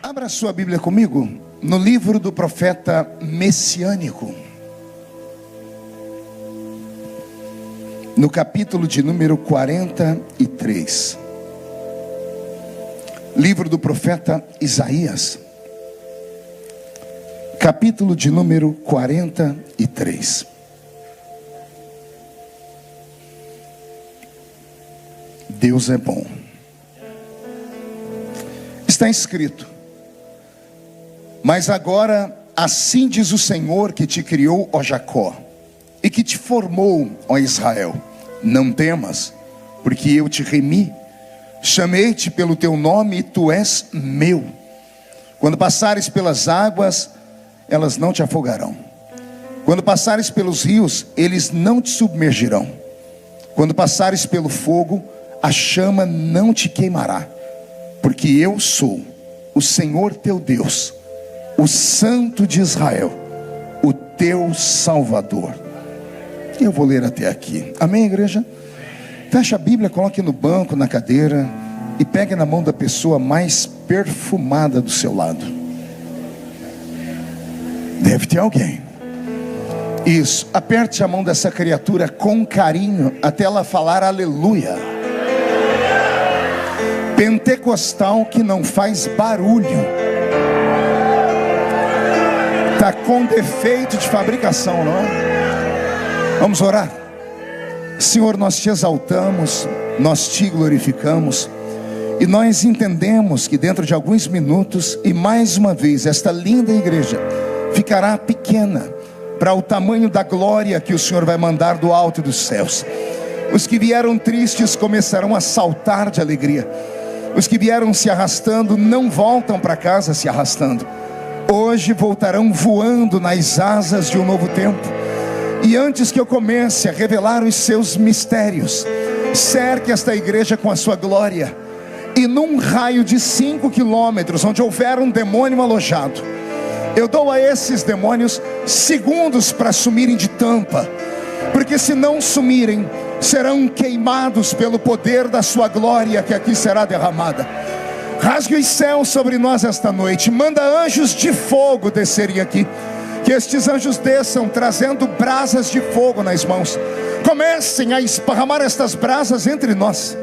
Abra sua Bíblia comigo no livro do profeta messiânico, no capítulo de número 43. Livro do profeta Isaías, capítulo de número 43. Deus é bom. Está escrito: mas agora assim diz o Senhor que te criou, ó Jacó, e que te formou, ó Israel: não temas, porque eu te remi, chamei-te pelo teu nome e tu és meu. Quando passares pelas águas, elas não te afogarão. Quando passares pelos rios, eles não te submergirão. Quando passares pelo fogo, a chama não te queimará. Porque eu sou o Senhor teu Deus, o Santo de Israel, o teu Salvador. Eu vou ler até aqui. Amém, igreja? Feche a Bíblia, coloque no banco, na cadeira, e pegue na mão da pessoa mais perfumada do seu lado. Deve ter alguém. Isso, aperte a mão dessa criatura com carinho, até ela falar aleluia. Pentecostal que não faz barulho, está com defeito de fabricação, não é? Vamos orar. Senhor, nós te exaltamos, nós te glorificamos, e nós entendemos que dentro de alguns minutos, e mais uma vez, esta linda igreja ficará pequena para o tamanho da glória que o Senhor vai mandar do alto dos céus. Os que vieram tristes começarão a saltar de alegria. Os que vieram se arrastando não voltam para casa se arrastando. Hoje voltarão voando nas asas de um novo tempo. E antes que eu comece a revelar os seus mistérios, cerque esta igreja com a sua glória. E num raio de 5 quilômetros, onde houver um demônio alojado, eu dou a esses demônios segundos para sumirem de tampa. Porque se não sumirem, serão queimados pelo poder da sua glória que aqui será derramada. Rasgue os céus sobre nós esta noite. Manda anjos de fogo descerem aqui. Que estes anjos desçam trazendo brasas de fogo nas mãos. Comecem a esparramar estas brasas entre nós.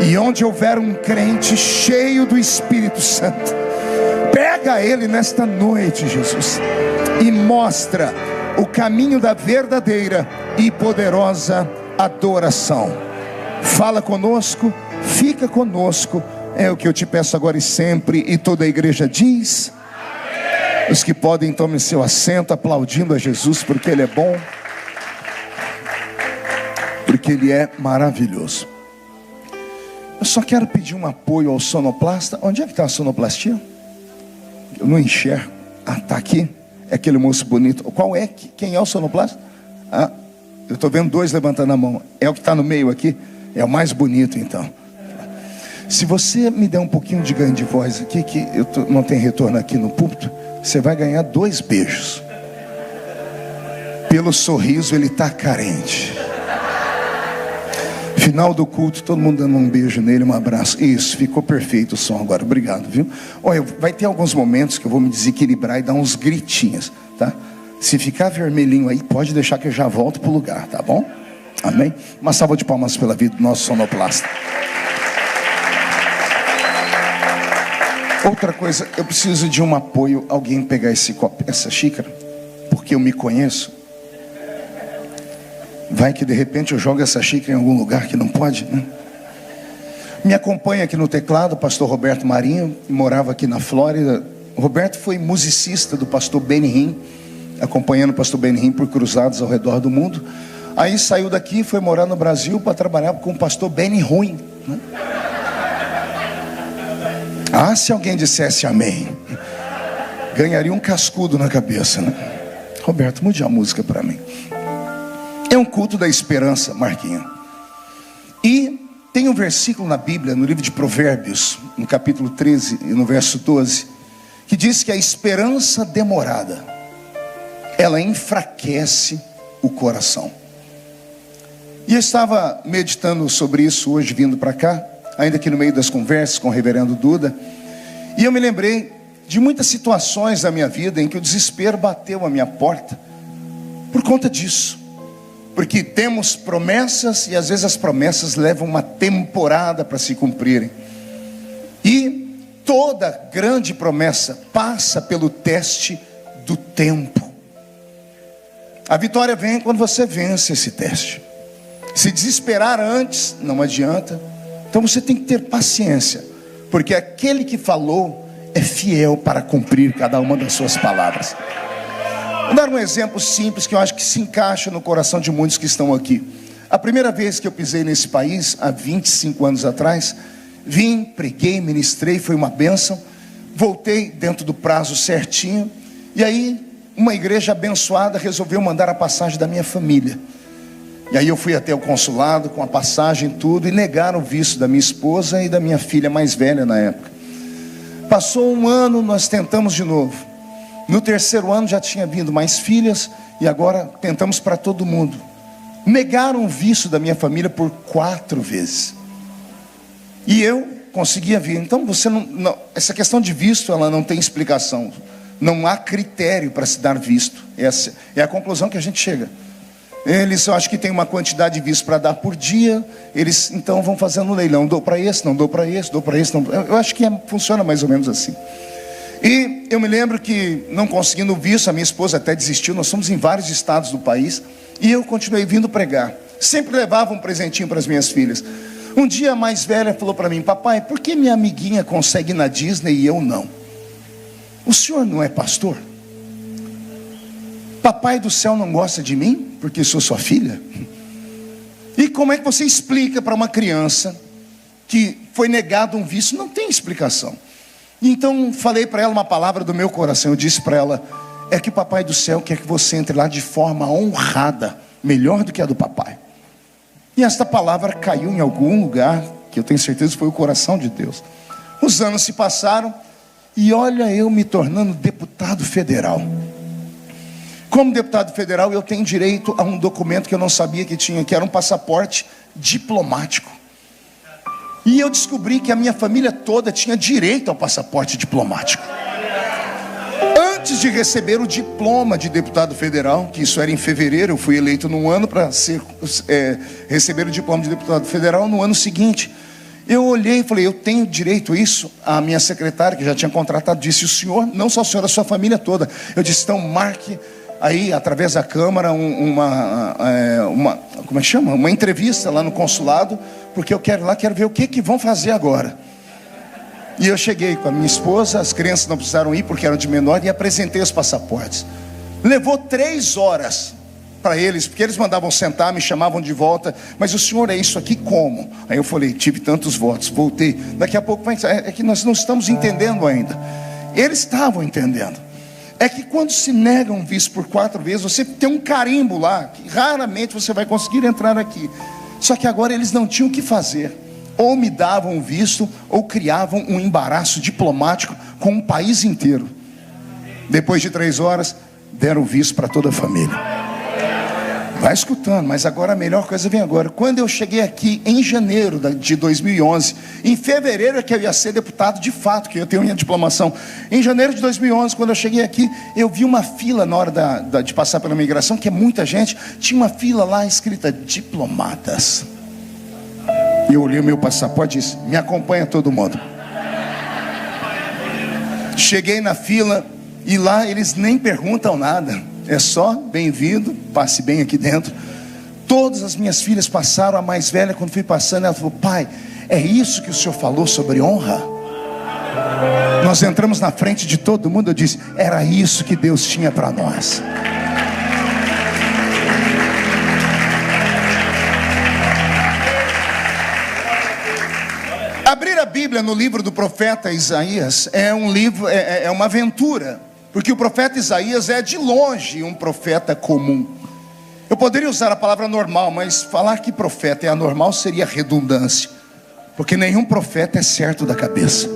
E onde houver um crente cheio do Espírito Santo, pega ele nesta noite, Jesus, e mostra o caminho da verdadeira e poderosa adoração. Fala conosco, fica conosco, é o que eu te peço agora e sempre. E toda a igreja diz: amém. Os que podem, tomem seu assento, aplaudindo a Jesus, porque Ele é bom, porque Ele é maravilhoso. Eu só quero pedir um apoio ao sonoplasta. Onde é que está a sonoplastia? Eu não enxergo. Ah, está aqui. É aquele moço bonito. Qual é? Quem é o sonoplasta? Ah, eu estou vendo dois levantando a mão. É o que está no meio aqui? É o mais bonito, então. Se você me der um pouquinho de ganho de voz aqui, que não tem retorno aqui no púlpito, você vai ganhar 2 beijos. Pelo sorriso ele está carente. Final do culto, todo mundo dando um beijo nele, um abraço. Isso, ficou perfeito o som agora, obrigado, viu? Olha, vai ter alguns momentos que eu vou me desequilibrar e dar uns gritinhos, tá? Se ficar vermelhinho aí, pode deixar que eu já volto pro lugar, tá bom? Amém? Uma salva de palmas pela vida do nosso sonoplasta. Outra coisa, eu preciso de um apoio. Alguém pegar esse copo, essa xícara, porque eu me conheço. Vai que de repente eu jogo essa xícara em algum lugar que não pode, né? Me acompanha aqui no teclado o pastor Roberto Marinho, que morava aqui na Flórida. O Roberto foi musicista do pastor Benny Hinn, acompanhando o pastor Benny Hinn por cruzados ao redor do mundo. Aí saiu daqui e foi morar no Brasil para trabalhar com o pastor Benny Ruim, né? Ah, se alguém dissesse amém, ganharia um cascudo na cabeça, né? Roberto, mude a música para mim. É um culto da esperança, Marquinhos. E tem um versículo na Bíblia, no livro de Provérbios, no capítulo 13 e no verso 12, que diz que a esperança demorada, ela enfraquece o coração. E eu estava meditando sobre isso hoje, vindo para cá, ainda que no meio das conversas com o reverendo Duda, e eu me lembrei de muitas situações da minha vida em que o desespero bateu a minha porta por conta disso. Porque temos promessas e às vezes as promessas levam uma temporada para se cumprirem. E toda grande promessa passa pelo teste do tempo. A vitória vem quando você vence esse teste. Se desesperar antes, não adianta. Então você tem que ter paciência, porque aquele que falou é fiel para cumprir cada uma das suas palavras. Vou dar um exemplo simples que eu acho que se encaixa no coração de muitos que estão aqui. A primeira vez que eu pisei nesse país, há 25 anos atrás, vim, preguei, ministrei, foi uma bênção. Voltei dentro do prazo certinho. E aí, uma igreja abençoada resolveu mandar a passagem da minha família. E aí eu fui até o consulado com a passagem e tudo, e negaram o visto da minha esposa e da minha filha mais velha na época. Passou um ano, nós tentamos de novo. No terceiro ano já tinha vindo mais filhas, e agora tentamos para todo mundo. Negaram o visto da minha família por 4 vezes. E eu conseguia vir. Então você não, essa questão de visto, ela não tem explicação. Não há critério para se dar visto. Essa é a conclusão que a gente chega. Eles, eu acho que tem uma quantidade de vistos para dar por dia. Eles então vão fazendo um leilão. Dou para esse, não dou para esse, dou para esse, não. Eu acho que funciona mais ou menos assim. E eu me lembro que, não conseguindo visto, a minha esposa até desistiu. Nós somos em vários estados do país. E eu continuei vindo pregar. Sempre levava um presentinho para as minhas filhas. Um dia a mais velha falou para mim: papai, por que minha amiguinha consegue ir na Disney e eu não? O senhor não é pastor? Papai do céu não gosta de mim porque sou sua filha? E como é que você explica para uma criança que foi negado um visto? Não tem explicação. Então falei para ela uma palavra do meu coração. Eu disse para ela: é que o papai do céu quer que você entre lá de forma honrada, melhor do que a do papai. E esta palavra caiu em algum lugar, que eu tenho certeza foi o coração de Deus. Os anos se passaram, e olha eu me tornando deputado federal. Como deputado federal, eu tenho direito a um documento que eu não sabia que tinha, que era um passaporte diplomático. E eu descobri que a minha família toda tinha direito ao passaporte diplomático. Antes de receber o diploma de deputado federal, que isso era em fevereiro, eu fui eleito num ano para receber o diploma de deputado federal. No ano seguinte, eu olhei e falei: eu tenho direito a isso? A minha secretária, que já tinha contratado, disse: o senhor, não só o senhor, a sua família toda. Eu disse: então marque aí, através da Câmara, como é que chama? Uma entrevista lá no consulado, porque eu quero ir lá, quero ver o que vão fazer agora. E eu cheguei com a minha esposa, as crianças não precisaram ir porque eram de menor, e apresentei os passaportes. Levou 3 horas para eles, porque eles mandavam sentar, me chamavam de volta. Mas o senhor, é isso aqui como? Aí eu falei: tive tantos votos, voltei. Daqui a pouco, é que nós não estamos entendendo ainda. Eles estavam entendendo. É que quando se nega um visto por 4 vezes, você tem um carimbo lá, que raramente você vai conseguir entrar aqui. Só que agora eles não tinham o que fazer. Ou me davam um visto, ou criavam um embaraço diplomático com o país inteiro. Depois de 3 horas, deram o visto para toda a família. Vai escutando, mas agora a melhor coisa vem agora. Quando eu cheguei aqui em janeiro de 2011, em fevereiro é que eu ia ser deputado de fato, que eu tenho minha diplomação. Em janeiro de 2011, quando eu cheguei aqui, eu vi uma fila na hora de passar pela imigração, que é muita gente. Tinha uma fila lá escrita diplomatas. E eu olhei o meu passaporte e disse: me acompanha todo mundo. Cheguei na fila e lá eles nem perguntam nada. É só: bem-vindo, passe bem aqui dentro. Todas as minhas filhas passaram. A mais velha, quando fui passando, ela falou: pai, é isso que o senhor falou sobre honra? Nós entramos na frente de todo mundo. Eu disse: era isso que Deus tinha para nós. Abrir a Bíblia no livro do profeta Isaías é um livro, é uma aventura, porque o profeta Isaías é de longe um profeta comum. Eu poderia usar a palavra normal, mas falar que profeta é anormal seria redundância, porque nenhum profeta é certo da cabeça.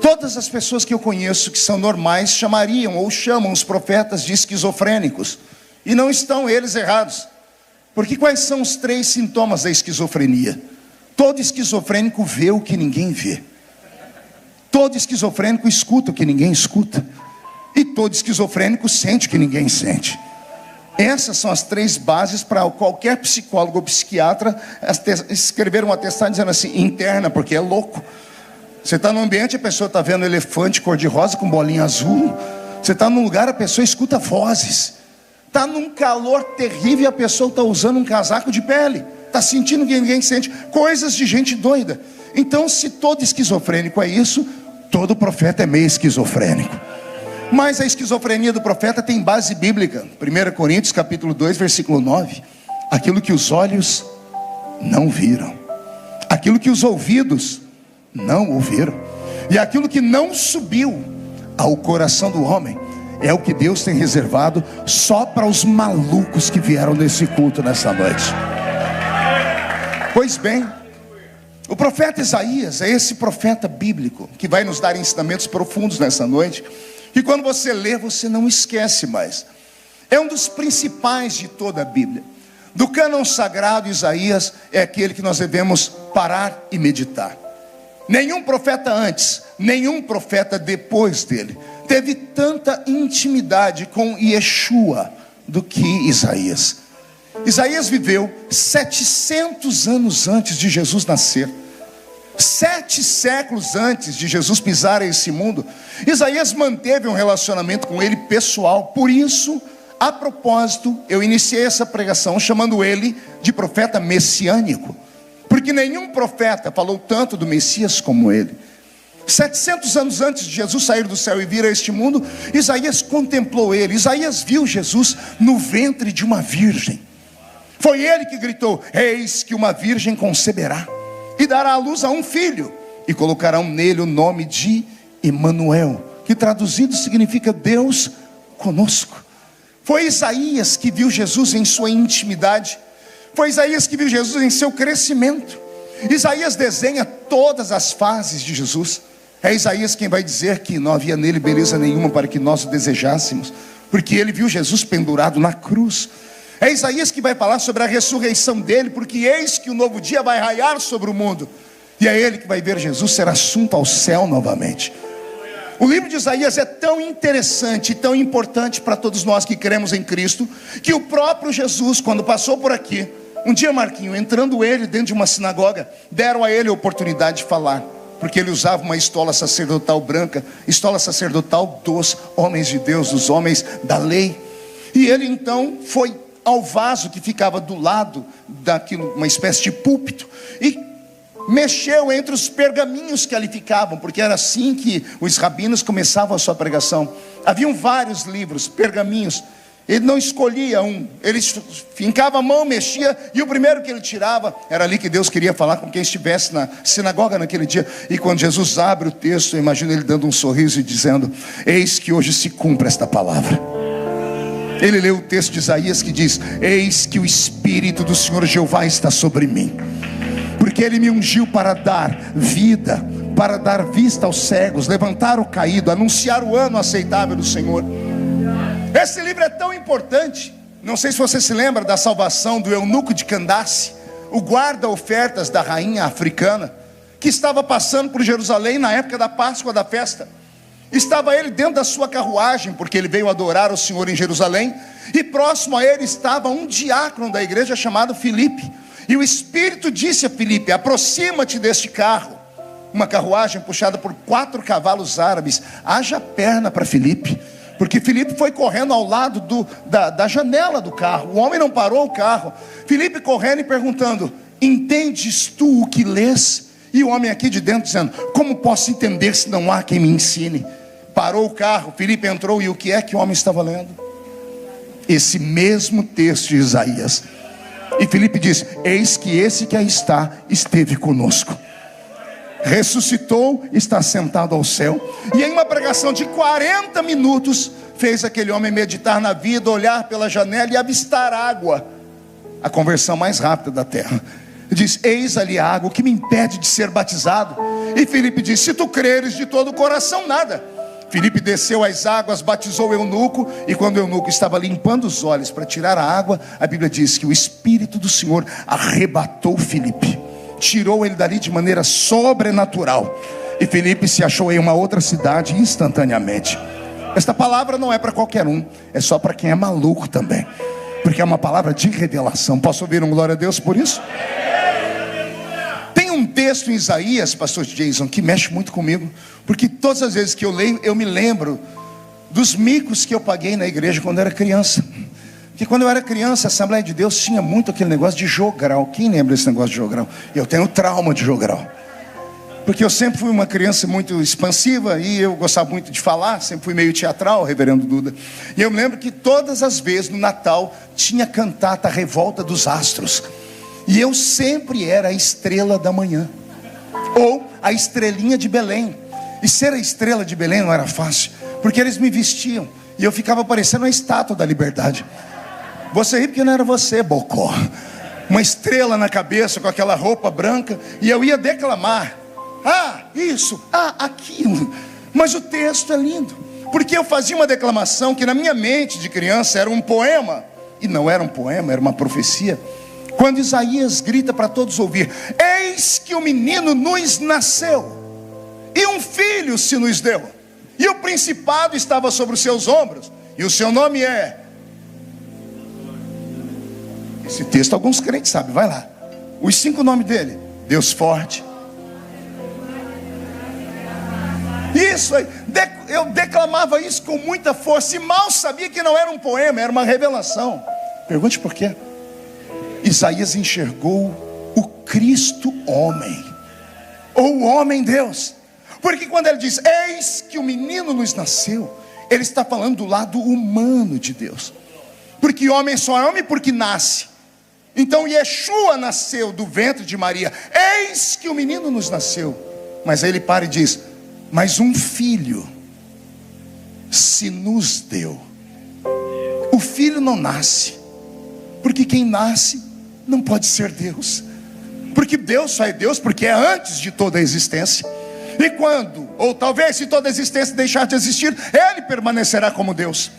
Todas as pessoas que eu conheço que são normais chamariam ou chamam os profetas de esquizofrênicos, e não estão eles errados, porque quais são os 3 sintomas da esquizofrenia? Todo esquizofrênico vê o que ninguém vê. Todo esquizofrênico escuta o que ninguém escuta, e todo esquizofrênico sente o que ninguém sente. Essas são as 3 bases para qualquer psicólogo ou psiquiatra escrever um atestado dizendo assim: interna, porque é louco. Você está num ambiente, a pessoa está vendo elefante cor-de-rosa com bolinha azul. Você está num lugar, a pessoa escuta vozes. Está num calor terrível e a pessoa está usando um casaco de pele. Está sentindo que ninguém sente. Coisas de gente doida. Então, se todo esquizofrênico é isso, todo profeta é meio esquizofrênico. Mas a esquizofrenia do profeta tem base bíblica. 1 Coríntios capítulo 2, versículo 9. Aquilo que os olhos não viram, aquilo que os ouvidos não ouviram, e aquilo que não subiu ao coração do homem, é o que Deus tem reservado só para os malucos que vieram nesse culto nessa noite. Pois bem, o profeta Isaías é esse profeta bíblico que vai nos dar ensinamentos profundos nessa noite, que quando você lê, você não esquece mais. É um dos principais de toda a Bíblia. Do cânon sagrado, Isaías é aquele que nós devemos parar e meditar. Nenhum profeta antes, nenhum profeta depois dele teve tanta intimidade com Yeshua do que Isaías. Isaías viveu 700 anos antes de Jesus nascer. 7 séculos antes de Jesus pisar esse mundo, Isaías manteve um relacionamento com ele pessoal. Por isso, a propósito, eu iniciei essa pregação chamando ele de profeta messiânico, porque nenhum profeta falou tanto do Messias como ele. 700 anos antes de Jesus sair do céu e vir a este mundo, Isaías contemplou ele. Isaías viu Jesus no ventre de uma virgem. Foi ele que gritou: eis que uma virgem conceberá e dará à luz a um filho, e colocarão nele o nome de Emanuel, que traduzido significa Deus conosco. Foi Isaías que viu Jesus em sua intimidade. Foi Isaías que viu Jesus em seu crescimento. Isaías desenha todas as fases de Jesus. É Isaías quem vai dizer que não havia nele beleza nenhuma para que nós o desejássemos, porque ele viu Jesus pendurado na cruz. É Isaías que vai falar sobre a ressurreição dele, porque eis que o novo dia vai raiar sobre o mundo, e é ele que vai ver Jesus ser assunto ao céu novamente. O livro de Isaías é tão interessante e tão importante para todos nós que cremos em Cristo, que o próprio Jesus, quando passou por aqui, um dia, Marquinho, entrando ele dentro de uma sinagoga, deram a ele a oportunidade de falar, porque ele usava uma estola sacerdotal branca, estola sacerdotal dos homens de Deus, dos homens da lei. E ele então foi ao vaso que ficava do lado daquilo, uma espécie de púlpito, e mexeu entre os pergaminhos que ali ficavam, porque era assim que os rabinos começavam a sua pregação. Haviam vários livros, pergaminhos. Ele não escolhia um, ele fincava a mão, mexia, e o primeiro que ele tirava, era ali que Deus queria falar com quem estivesse na sinagoga naquele dia. E quando Jesus abre o texto, eu imagino ele dando um sorriso e dizendo: eis que hoje se cumpre esta palavra. Ele leu o texto de Isaías que diz: eis que o Espírito do Senhor Jeová está sobre mim, porque ele me ungiu para dar vida, para dar vista aos cegos, levantar o caído, anunciar o ano aceitável do Senhor. Esse livro é tão importante. Não sei se você se lembra da salvação do eunuco de Candace, o guarda-ofertas da rainha africana, que estava passando por Jerusalém na época da Páscoa, da festa. Estava ele dentro da sua carruagem, porque ele veio adorar o Senhor em Jerusalém, e próximo a ele estava um diácono da igreja chamado Filipe. E o Espírito disse a Filipe: aproxima-te deste carro. Uma carruagem puxada por 4 cavalos árabes. Haja perna para Filipe, porque Filipe foi correndo ao lado da janela do carro. O homem não parou o carro. Filipe correndo e perguntando: entendes tu o que lês? E o homem aqui de dentro dizendo: como posso entender se não há quem me ensine? Parou o carro, Filipe entrou, e o que é que o homem estava lendo? Esse mesmo texto de Isaías. E Filipe diz: eis que esse que aí está esteve conosco, ressuscitou, está sentado ao céu. E em uma pregação de 40 minutos fez aquele homem meditar na vida, olhar pela janela e avistar água. A conversão mais rápida da terra. Diz: eis ali a água, o que me impede de ser batizado? E Filipe diz: se tu creres de todo o coração, nada. Filipe desceu às águas, batizou o eunuco, e quando o eunuco estava limpando os olhos para tirar a água, a Bíblia diz que o Espírito do Senhor arrebatou Filipe, tirou ele dali de maneira sobrenatural. E Filipe se achou em uma outra cidade instantaneamente. Esta palavra não é para qualquer um, é só para quem é maluco também, porque é uma palavra de revelação. Posso ouvir um glória a Deus por isso? Tem um texto em Isaías, pastor Jason, que mexe muito comigo, porque todas as vezes que eu leio, eu me lembro dos micos que eu paguei na igreja quando eu era criança. Porque quando eu era criança, a Assembleia de Deus tinha muito aquele negócio de jogral. Quem lembra desse negócio de jogral? Eu tenho trauma de jogral, porque eu sempre fui uma criança muito expansiva e eu gostava muito de falar, sempre fui meio teatral, reverendo Duda. E eu me lembro que todas as vezes no Natal tinha cantata a Revolta dos Astros. E eu sempre era a estrela da manhã, ou a estrelinha de Belém. E ser a estrela de Belém não era fácil, porque eles me vestiam e eu ficava parecendo uma estátua da liberdade. Você ri porque não era você, Bocó. Uma estrela na cabeça com aquela roupa branca, e eu ia declamar. Ah, isso, ah, aquilo. Mas o texto é lindo, porque eu fazia uma declamação que na minha mente de criança era um poema. E não era um poema, era uma profecia. Quando Isaías grita para todos ouvir: eis que o menino nos nasceu, e um filho se nos deu, e o principado estava sobre os seus ombros, e o seu nome é... Esse texto alguns crentes sabem, vai lá. Os 5 nomes dele: Deus forte. Isso aí, eu declamava isso com muita força, e mal sabia que não era um poema, era uma revelação. Pergunte por quê. Isaías enxergou o Cristo homem, ou o homem Deus. Porque quando ele diz, eis que o menino nos nasceu, ele está falando do lado humano de Deus. Porque homem só é homem porque nasce. Então Yeshua nasceu do ventre de Maria. Eis que o menino nos nasceu. Mas aí ele para e diz, mas um filho se nos deu. O filho não nasce, porque quem nasce não pode ser Deus. Porque Deus só é Deus porque é antes de toda a existência. E quando, ou talvez se toda a existência deixar de existir, Ele permanecerá como Deus.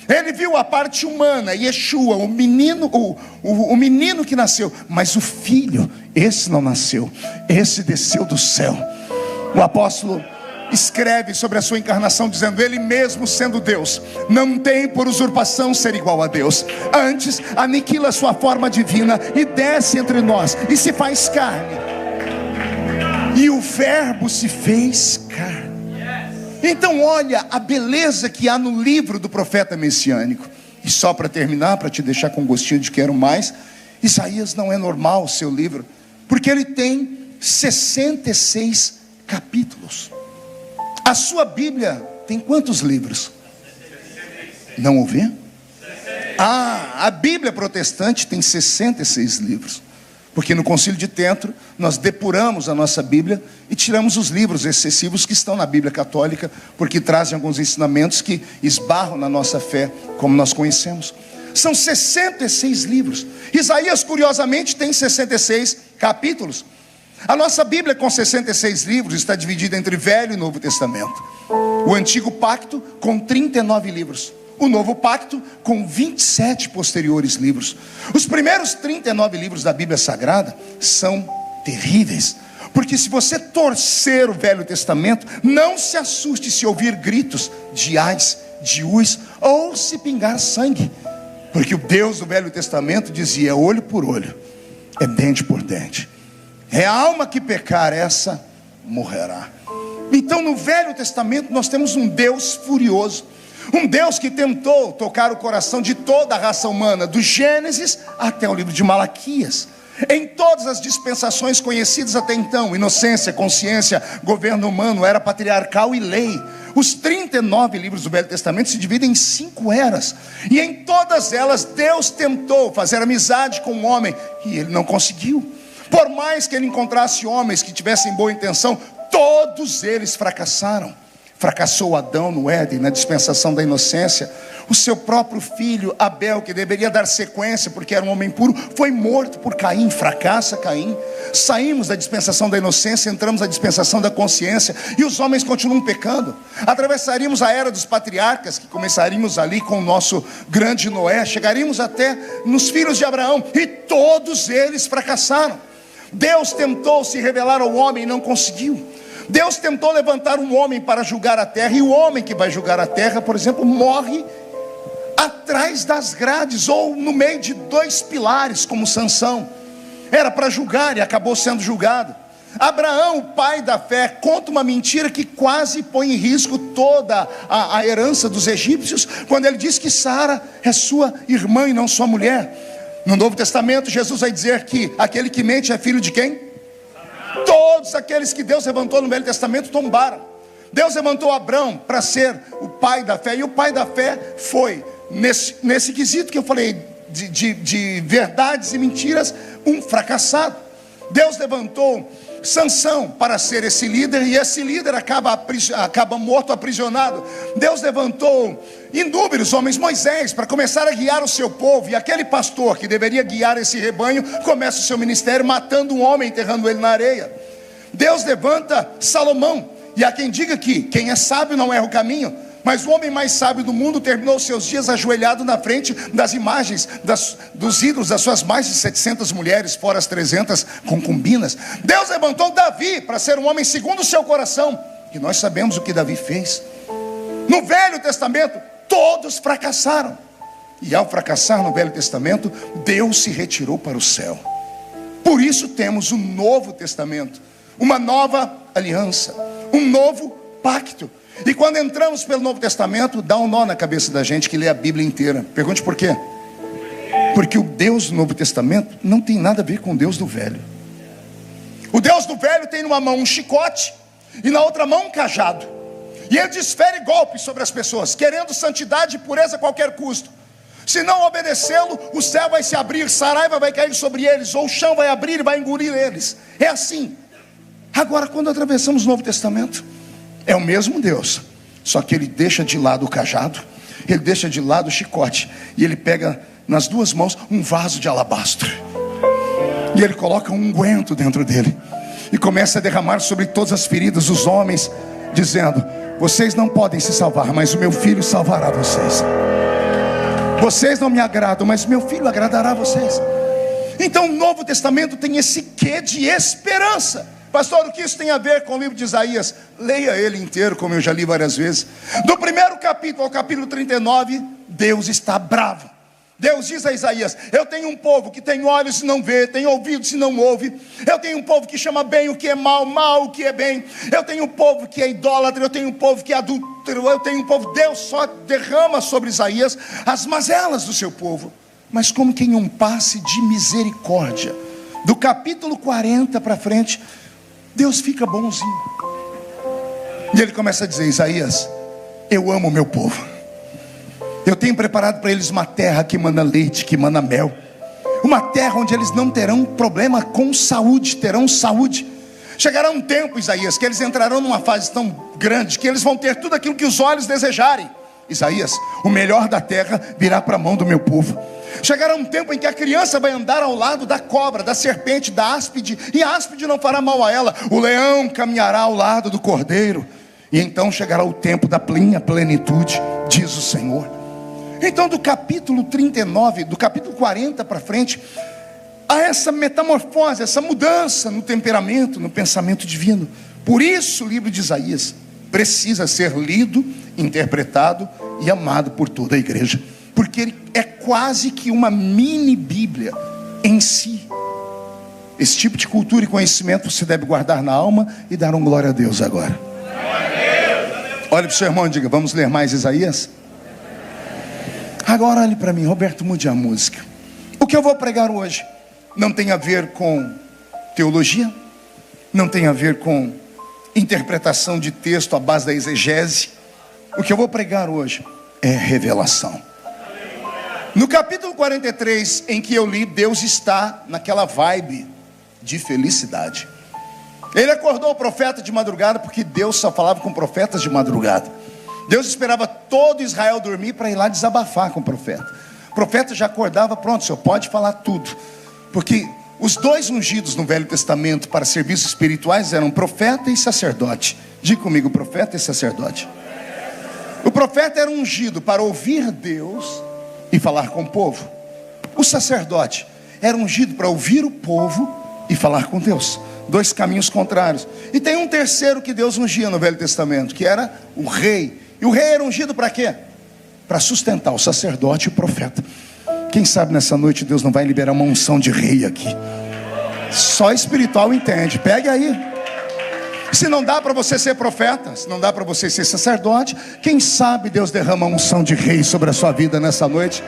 Ele viu a parte humana, Yeshua, o menino, o menino que nasceu. Mas o filho, esse não nasceu, esse desceu do céu. O apóstolo escreve sobre a sua encarnação dizendo, ele mesmo sendo Deus, não tem por usurpação ser igual a Deus. Antes aniquila sua forma divina e desce entre nós e se faz carne. E o verbo se fez carne. Então olha a beleza que há no livro do profeta messiânico. E só para terminar, para te deixar com gostinho de quero mais, Isaías não é normal o seu livro, porque ele tem 66 capítulos. A sua Bíblia tem quantos livros? Não ouvi? A Bíblia protestante tem 66 livros. Porque no Concílio de Trento nós depuramos a nossa Bíblia e tiramos os livros excessivos que estão na Bíblia católica, porque trazem alguns ensinamentos que esbarram na nossa fé, como nós conhecemos. São 66 livros. Isaías, curiosamente, tem 66 capítulos. A nossa Bíblia com 66 livros está dividida entre Velho e Novo Testamento. O Antigo Pacto com 39 livros. O Novo Pacto com 27 posteriores livros. Os primeiros 39 livros da Bíblia Sagrada são terríveis. Porque se você torcer o Velho Testamento, não se assuste se ouvir gritos de ais, de uis, ou se pingar sangue. Porque o Deus do Velho Testamento dizia, olho por olho, é dente por dente. É a alma que pecar, essa morrerá. Então no Velho Testamento nós temos um Deus furioso. Um Deus que tentou tocar o coração de toda a raça humana, do Gênesis até o livro de Malaquias. Em todas as dispensações conhecidas até então, inocência, consciência, governo humano, era patriarcal e lei. Os 39 livros do Velho Testamento se dividem em 5 eras. E em todas elas Deus tentou fazer amizade com o homem, e ele não conseguiu. Por mais que ele encontrasse homens que tivessem boa intenção, todos eles fracassaram. Fracassou Adão no Éden, na dispensação da inocência. O seu próprio filho Abel, que deveria dar sequência porque era um homem puro, foi morto por Caim. Fracassa Caim. Saímos da dispensação da inocência, entramos na dispensação da consciência, e os homens continuam pecando. Atravessaríamos a era dos patriarcas, que começaríamos ali com o nosso grande Noé, chegaríamos até nos filhos de Abraão, e todos eles fracassaram. Deus tentou se revelar ao homem e não conseguiu. Deus tentou levantar um homem para julgar a terra, e o homem que vai julgar a terra, por exemplo, morre atrás das grades, ou no meio de 2 pilares, como Sansão. Era para julgar e acabou sendo julgado. Abraão, o pai da fé, conta uma mentira que quase põe em risco toda a herança dos egípcios, quando ele diz que Sara é sua irmã e não sua mulher. No Novo Testamento, Jesus vai dizer que aquele que mente é filho de quem? Todos aqueles que Deus levantou no Velho Testamento tombaram. Deus levantou Abraão para ser o pai da fé, e o pai da fé foi, nesse quesito que eu falei, de verdades e mentiras, um fracassado. Deus levantou Sansão para ser esse líder, e esse líder acaba morto, aprisionado. Deus levantou inúmeros homens, Moisés, para começar a guiar o seu povo, e aquele pastor que deveria guiar esse rebanho começa o seu ministério matando um homem, enterrando ele na areia. Deus levanta Salomão, e há quem diga que quem é sábio não erra o caminho, mas o homem mais sábio do mundo terminou seus dias ajoelhado na frente das imagens dos ídolos das suas mais de 700 mulheres, fora as 300 concubinas. Deus levantou Davi para ser um homem segundo o seu coração, e nós sabemos o que Davi fez. No Velho Testamento todos fracassaram, e ao fracassar no Velho Testamento, Deus se retirou para o céu. Por isso temos o Novo Testamento, uma nova aliança, um novo pacto. E quando entramos pelo Novo Testamento, dá um nó na cabeça da gente que lê a Bíblia inteira. Pergunte por quê? Porque o Deus do Novo Testamento não tem nada a ver com o Deus do Velho. O Deus do Velho tem numa mão um chicote e na outra mão um cajado, e ele desfere golpes sobre as pessoas, querendo santidade e pureza a qualquer custo. Se não obedecê-lo, o céu vai se abrir, saraiva vai cair sobre eles, ou o chão vai abrir e vai engolir eles. É assim. Agora, quando atravessamos o Novo Testamento, é o mesmo Deus, só que ele deixa de lado o cajado, ele deixa de lado o chicote, e ele pega nas 2 mãos um vaso de alabastro, e ele coloca um unguento dentro dele, e começa a derramar sobre todas as feridas dos homens, dizendo: vocês não podem se salvar, mas o meu filho salvará vocês. Vocês não me agradam, mas meu filho agradará vocês. Então o Novo Testamento tem esse quê de esperança. Pastor, o que isso tem a ver com o livro de Isaías? Leia ele inteiro, como eu já li várias vezes. Do primeiro capítulo ao capítulo 39, Deus está bravo. Deus diz a Isaías: eu tenho um povo que tem olhos e não vê, tem ouvidos e não ouve. Eu tenho um povo que chama bem o que é mal, mal o que é bem. Eu tenho um povo que é idólatra, eu tenho um povo que é adúltero, eu tenho um povo... Deus só derrama sobre Isaías as mazelas do seu povo, mas como que em um passe de misericórdia, do capítulo 40 para frente, Deus fica bonzinho, e ele começa a dizer: Isaías, eu amo o meu povo, eu tenho preparado para eles uma terra que mana leite, que mana mel, uma terra onde eles não terão problema com saúde, terão saúde. Chegará um tempo, Isaías, que eles entrarão numa fase tão grande que eles vão ter tudo aquilo que os olhos desejarem. Isaías, o melhor da terra virá para a mão do meu povo. Chegará um tempo em que a criança vai andar ao lado da cobra, da serpente, da áspide, e a áspide não fará mal a ela. O leão caminhará ao lado do cordeiro, e então chegará o tempo da plena plenitude, diz o Senhor. Então do capítulo 39, do capítulo 40 para frente, há essa metamorfose, essa mudança no temperamento, no pensamento divino. Por isso o livro de Isaías precisa ser lido, interpretado e amado por toda a igreja, porque ele é quase que uma mini Bíblia em si. Esse tipo de cultura e conhecimento você deve guardar na alma e dar um glória a Deus agora. Olhe para o seu irmão e diga: vamos ler mais Isaías? Agora olhe para mim. Roberto, mude a música. O que eu vou pregar hoje não tem a ver com teologia, não tem a ver com interpretação de texto à base da exegese. O que eu vou pregar hoje é revelação. No capítulo 43 em que eu li, Deus está naquela vibe de felicidade. Ele acordou o profeta de madrugada, porque Deus só falava com profetas de madrugada. Deus esperava todo Israel dormir para ir lá desabafar com o profeta. O profeta já acordava: pronto, o senhor pode falar tudo. Porque os 2 ungidos no Velho Testamento para serviços espirituais eram profeta e sacerdote. Diga comigo: profeta e sacerdote. O profeta era ungido para ouvir Deus e falar com o povo. O sacerdote era ungido para ouvir o povo e falar com Deus. Dois caminhos contrários. E tem um terceiro que Deus ungia no Velho Testamento, que era o rei. E o rei era ungido para quê? Para sustentar o sacerdote e o profeta. Quem sabe nessa noite Deus não vai liberar uma unção de rei aqui. Só espiritual entende. Pegue aí. Se não dá para você ser profeta, se não dá para você ser sacerdote, quem sabe Deus derrama uma unção de rei sobre a sua vida nessa noite,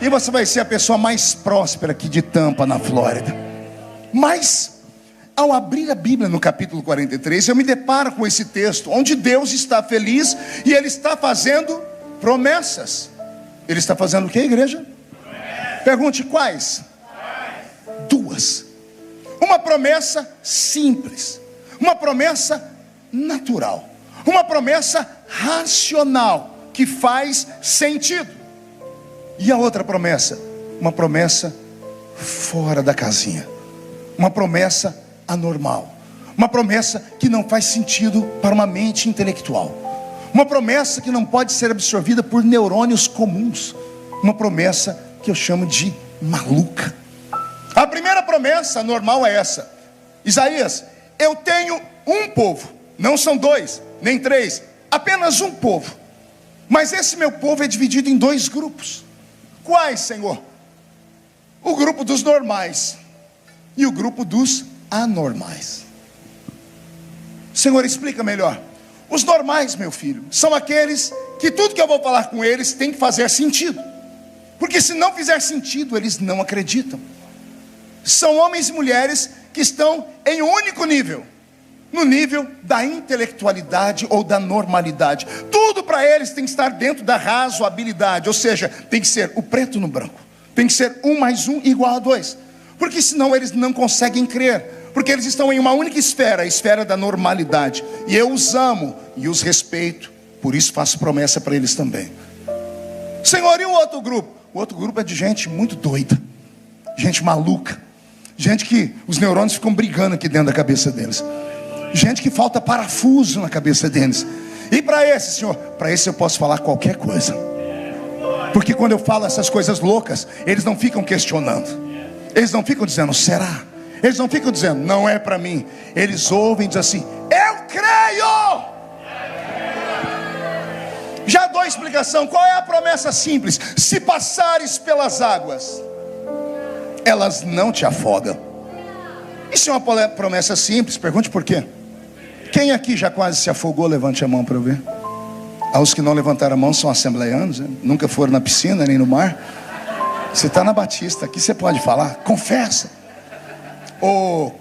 e você vai ser a pessoa mais próspera aqui de Tampa, na Flórida. Mas ao abrir a Bíblia no capítulo 43, eu me deparo com esse texto, onde Deus está feliz e Ele está fazendo promessas. Ele está fazendo o que, igreja? Pergunte quais? Duas. Uma promessa simples, uma promessa natural, uma promessa racional, que faz sentido. E a outra promessa? Uma promessa fora da casinha, uma promessa anormal, uma promessa que não faz sentido para uma mente intelectual, uma promessa que não pode ser absorvida por neurônios comuns, uma promessa que eu chamo de maluca. A primeira promessa normal é essa: Isaías, eu tenho um povo, não são dois, nem três, apenas um povo. Mas esse meu povo é dividido em dois grupos. Quais, Senhor? O grupo dos normais e o grupo dos anormais. Senhor, explica melhor. Os normais, meu filho, são aqueles que tudo que eu vou falar com eles tem que fazer sentido, porque se não fizer sentido, eles não acreditam. São homens e mulheres que estão em um único nível, no nível da intelectualidade ou da normalidade. Tudo para eles tem que estar dentro da razoabilidade, ou seja, tem que ser o preto no branco, tem que ser 1 mais 1 igual a 2, porque senão eles não conseguem crer, porque eles estão em uma única esfera, a esfera da normalidade. E eu os amo e os respeito, por isso faço promessa para eles também. Senhor, e o outro grupo? O outro grupo é de gente muito doida, gente maluca, gente que os neurônios ficam brigando aqui dentro da cabeça deles, gente que falta parafuso na cabeça deles. E para esse, Senhor, para esse eu posso falar qualquer coisa, porque quando eu falo essas coisas loucas, eles não ficam questionando, eles não ficam dizendo será, eles não ficam dizendo não é para mim, eles ouvem e dizem assim: eu creio. Já dou explicação. Qual é a promessa simples? Se passares pelas águas, elas não te afogam. Isso é uma promessa simples. Pergunte por quê. Quem aqui já quase se afogou? Levante a mão para eu ver. Os que não levantaram a mão são assembleianos, né? Nunca foram na piscina nem no mar. Você está na Batista, aqui você pode falar, confessa.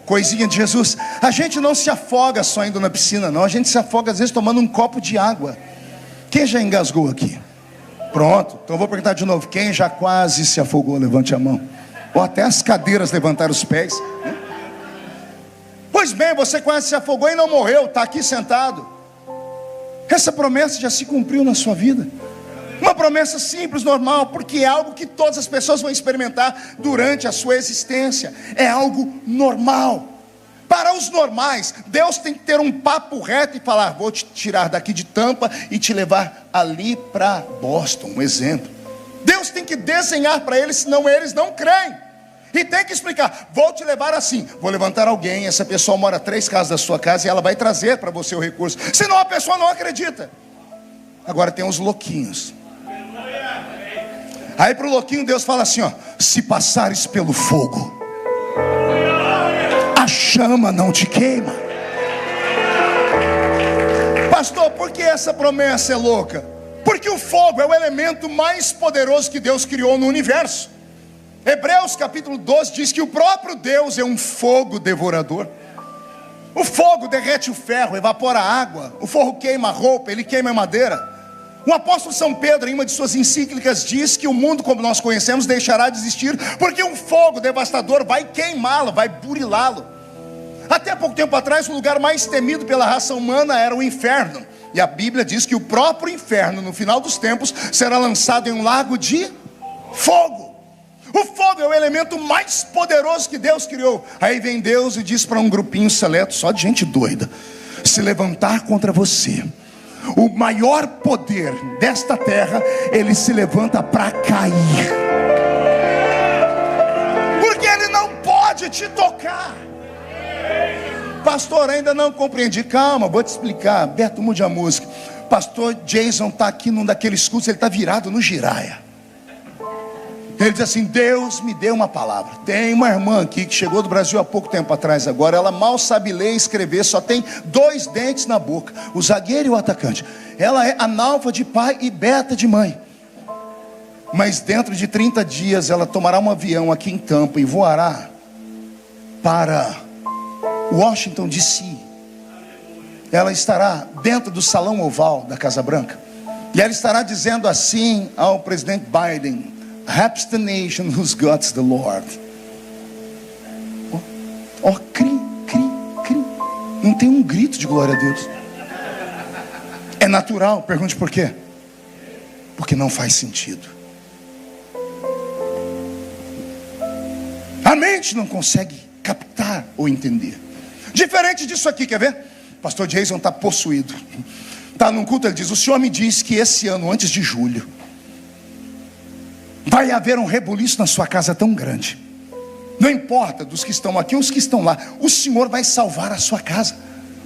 Coisinha de Jesus. A gente não se afoga só indo na piscina, não. A gente se afoga às vezes tomando um copo de água. Quem já engasgou aqui? Pronto, então eu vou perguntar de novo. Quem já quase se afogou? Levante a mão. Ou até as cadeiras levantaram os pés. Pois bem, você quase se afogou e não morreu, está aqui sentado. Essa promessa já se cumpriu na sua vida. Uma promessa simples, normal, porque é algo que todas as pessoas vão experimentar durante a sua existência. É algo normal. Para os normais, Deus tem que ter um papo reto e falar: vou te tirar daqui de Tampa e te levar ali para Boston, um exemplo. Deus tem que desenhar para eles, senão eles não creem. E tem que explicar: vou te levar assim, vou levantar alguém, essa pessoa mora 3 casas da sua casa e ela vai trazer para você o recurso. Senão a pessoa não acredita. Agora tem os louquinhos. Aí para o louquinho Deus fala assim, ó: se passares pelo fogo, a chama não te queima. Pastor, por que essa promessa é louca? Porque o fogo é o elemento mais poderoso que Deus criou no universo. Hebreus capítulo 12 diz que o próprio Deus é um fogo devorador. O fogo derrete o ferro, evapora a água. O fogo queima a roupa, ele queima a madeira. O apóstolo São Pedro, em uma de suas encíclicas, diz que o mundo como nós conhecemos deixará de existir, porque um fogo devastador vai queimá-lo, vai burilá-lo. Até pouco tempo atrás, o lugar mais temido pela raça humana era o inferno. E a Bíblia diz que o próprio inferno, no final dos tempos, será lançado em um lago de fogo. O fogo é o elemento mais poderoso que Deus criou. Aí vem Deus e diz para um grupinho seleto, só de gente doida: se levantar contra você, o maior poder desta terra, ele se levanta para cair, porque ele não pode te tocar. Pastor, ainda não compreendi. Calma, vou te explicar. Beto, mude a música. Pastor Jason está aqui num daqueles cultos, ele está virado no giraia. Ele diz assim: Deus me deu uma palavra. Tem uma irmã aqui que chegou do Brasil há pouco tempo atrás agora. Ela mal sabe ler e escrever, só tem 2 dentes na boca, o zagueiro e o atacante. Ela é analfa de pai e beta de mãe. Mas dentro de 30 dias ela tomará um avião aqui em Tampa e voará para Washington DC. Ela estará dentro do salão oval da Casa Branca, e ela estará dizendo assim ao presidente Biden: Happy the nation whose God's the Lord. Cri. Não tem um grito de glória a Deus. É natural. Pergunte por quê? Porque não faz sentido. A mente não consegue captar ou entender. Diferente disso aqui, quer ver? Pastor Jason está possuído. Está num culto, ele diz: o Senhor me disse que esse ano, antes de julho, vai haver um rebuliço na sua casa tão grande. Não importa dos que estão aqui ou os que estão lá, o Senhor vai salvar a sua casa.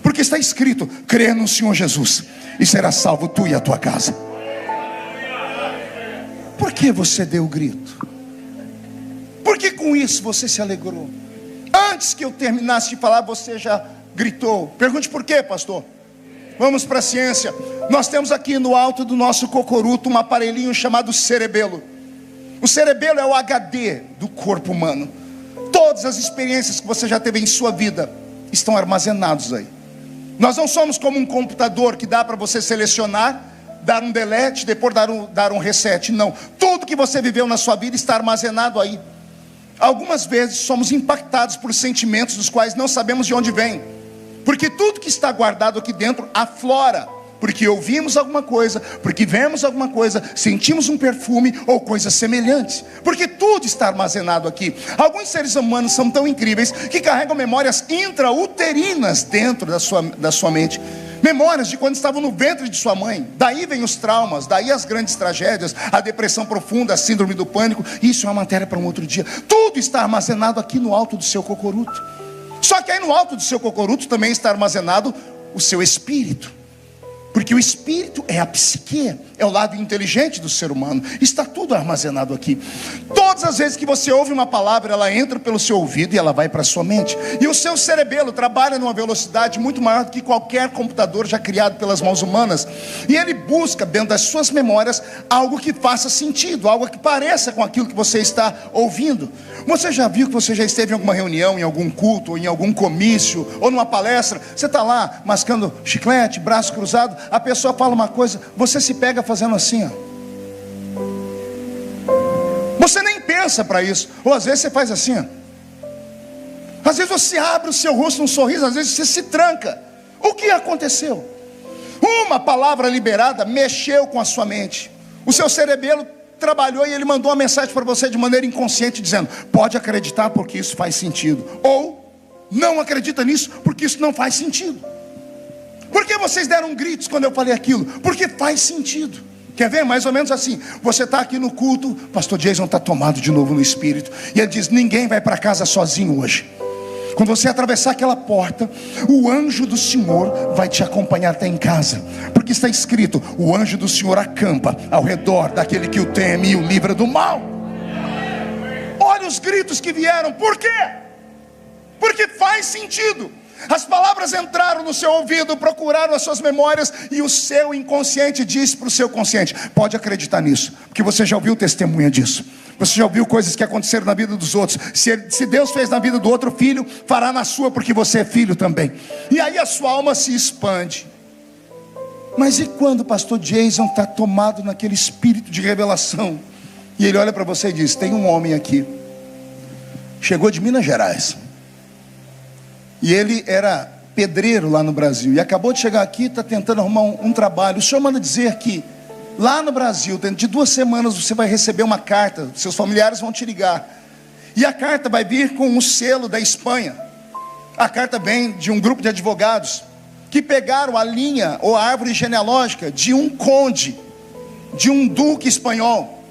Porque está escrito: crê no Senhor Jesus e será salvo tu e a tua casa. Por que você deu o grito? Por que com isso você se alegrou? Antes que eu terminasse de falar, você já gritou. Pergunte por quê, pastor? Vamos para a ciência. Nós temos aqui no alto do nosso cocoruto um aparelhinho chamado cerebelo. O cerebelo é o HD do corpo humano. Todas as experiências que você já teve em sua vida estão armazenados aí. Nós não somos como um computador que dá para você selecionar, dar um delete, depois dar um reset. Não, tudo que você viveu na sua vida está armazenado aí. Algumas vezes somos impactados por sentimentos dos quais não sabemos de onde vem, porque tudo que está guardado aqui dentro aflora. Porque ouvimos alguma coisa, porque vemos alguma coisa, sentimos um perfume ou coisas semelhantes. Porque tudo está armazenado aqui. Alguns seres humanos são tão incríveis que carregam memórias intrauterinas dentro da sua mente. Memórias de quando estavam no ventre de sua mãe. Daí vem os traumas, daí as grandes tragédias, a depressão profunda, a síndrome do pânico. Isso é uma matéria para um outro dia. Tudo está armazenado aqui no alto do seu cocoruto. Só que aí no alto do seu cocoruto também está armazenado o seu espírito. Porque o espírito é a psique, é o lado inteligente do ser humano. Está tudo armazenado aqui. Todas as vezes que você ouve uma palavra, ela entra pelo seu ouvido e ela vai para a sua mente. E o seu cerebelo trabalha numa velocidade muito maior do que qualquer computador já criado pelas mãos humanas. E ele busca dentro das suas memórias algo que faça sentido, algo que pareça com aquilo que você está ouvindo. Você já viu que você já esteve em alguma reunião, em algum culto, ou em algum comício, ou numa palestra? Você está lá mascando chiclete, braço cruzado, a pessoa fala uma coisa, você se pega fazendo assim, ó. Você nem pensa para isso. Ou às vezes você faz assim, ó. Às vezes você abre o seu rosto num sorriso, às vezes você se tranca. O que aconteceu? Uma palavra liberada mexeu com a sua mente. O seu cerebelo trabalhou e ele mandou uma mensagem para você de maneira inconsciente, dizendo: pode acreditar porque isso faz sentido. Ou não acredita nisso porque isso não faz sentido. Por que vocês deram gritos quando eu falei aquilo? Porque faz sentido. Quer ver? Mais ou menos assim. Você está aqui no culto, pastor Jason está tomado de novo no espírito, e ele diz: ninguém vai para casa sozinho hoje. Quando você atravessar aquela porta, o anjo do Senhor vai te acompanhar até em casa. Porque está escrito: o anjo do Senhor acampa ao redor daquele que o teme e o livra do mal. Olha os gritos que vieram. Por quê? Porque faz sentido. As palavras entraram no seu ouvido, procuraram as suas memórias, e o seu inconsciente disse para o seu consciente: pode acreditar nisso, porque você já ouviu testemunha disso. Você já ouviu coisas que aconteceram na vida dos outros. Se Deus fez na vida do outro filho, fará na sua, porque você é filho também. E aí a sua alma se expande. Mas e quando o pastor Jason está tomado naquele espírito de revelação, e ele olha para você e diz: tem um homem aqui, chegou de Minas Gerais, e ele era pedreiro lá no Brasil, e acabou de chegar aqui, está tentando arrumar um trabalho. O senhor manda dizer que lá no Brasil, dentro de 2 semanas, você vai receber uma carta, seus familiares vão te ligar, e a carta vai vir com um selo da Espanha. A carta vem de um grupo de advogados que pegaram a linha ou a árvore genealógica de um conde, de um duque espanhol,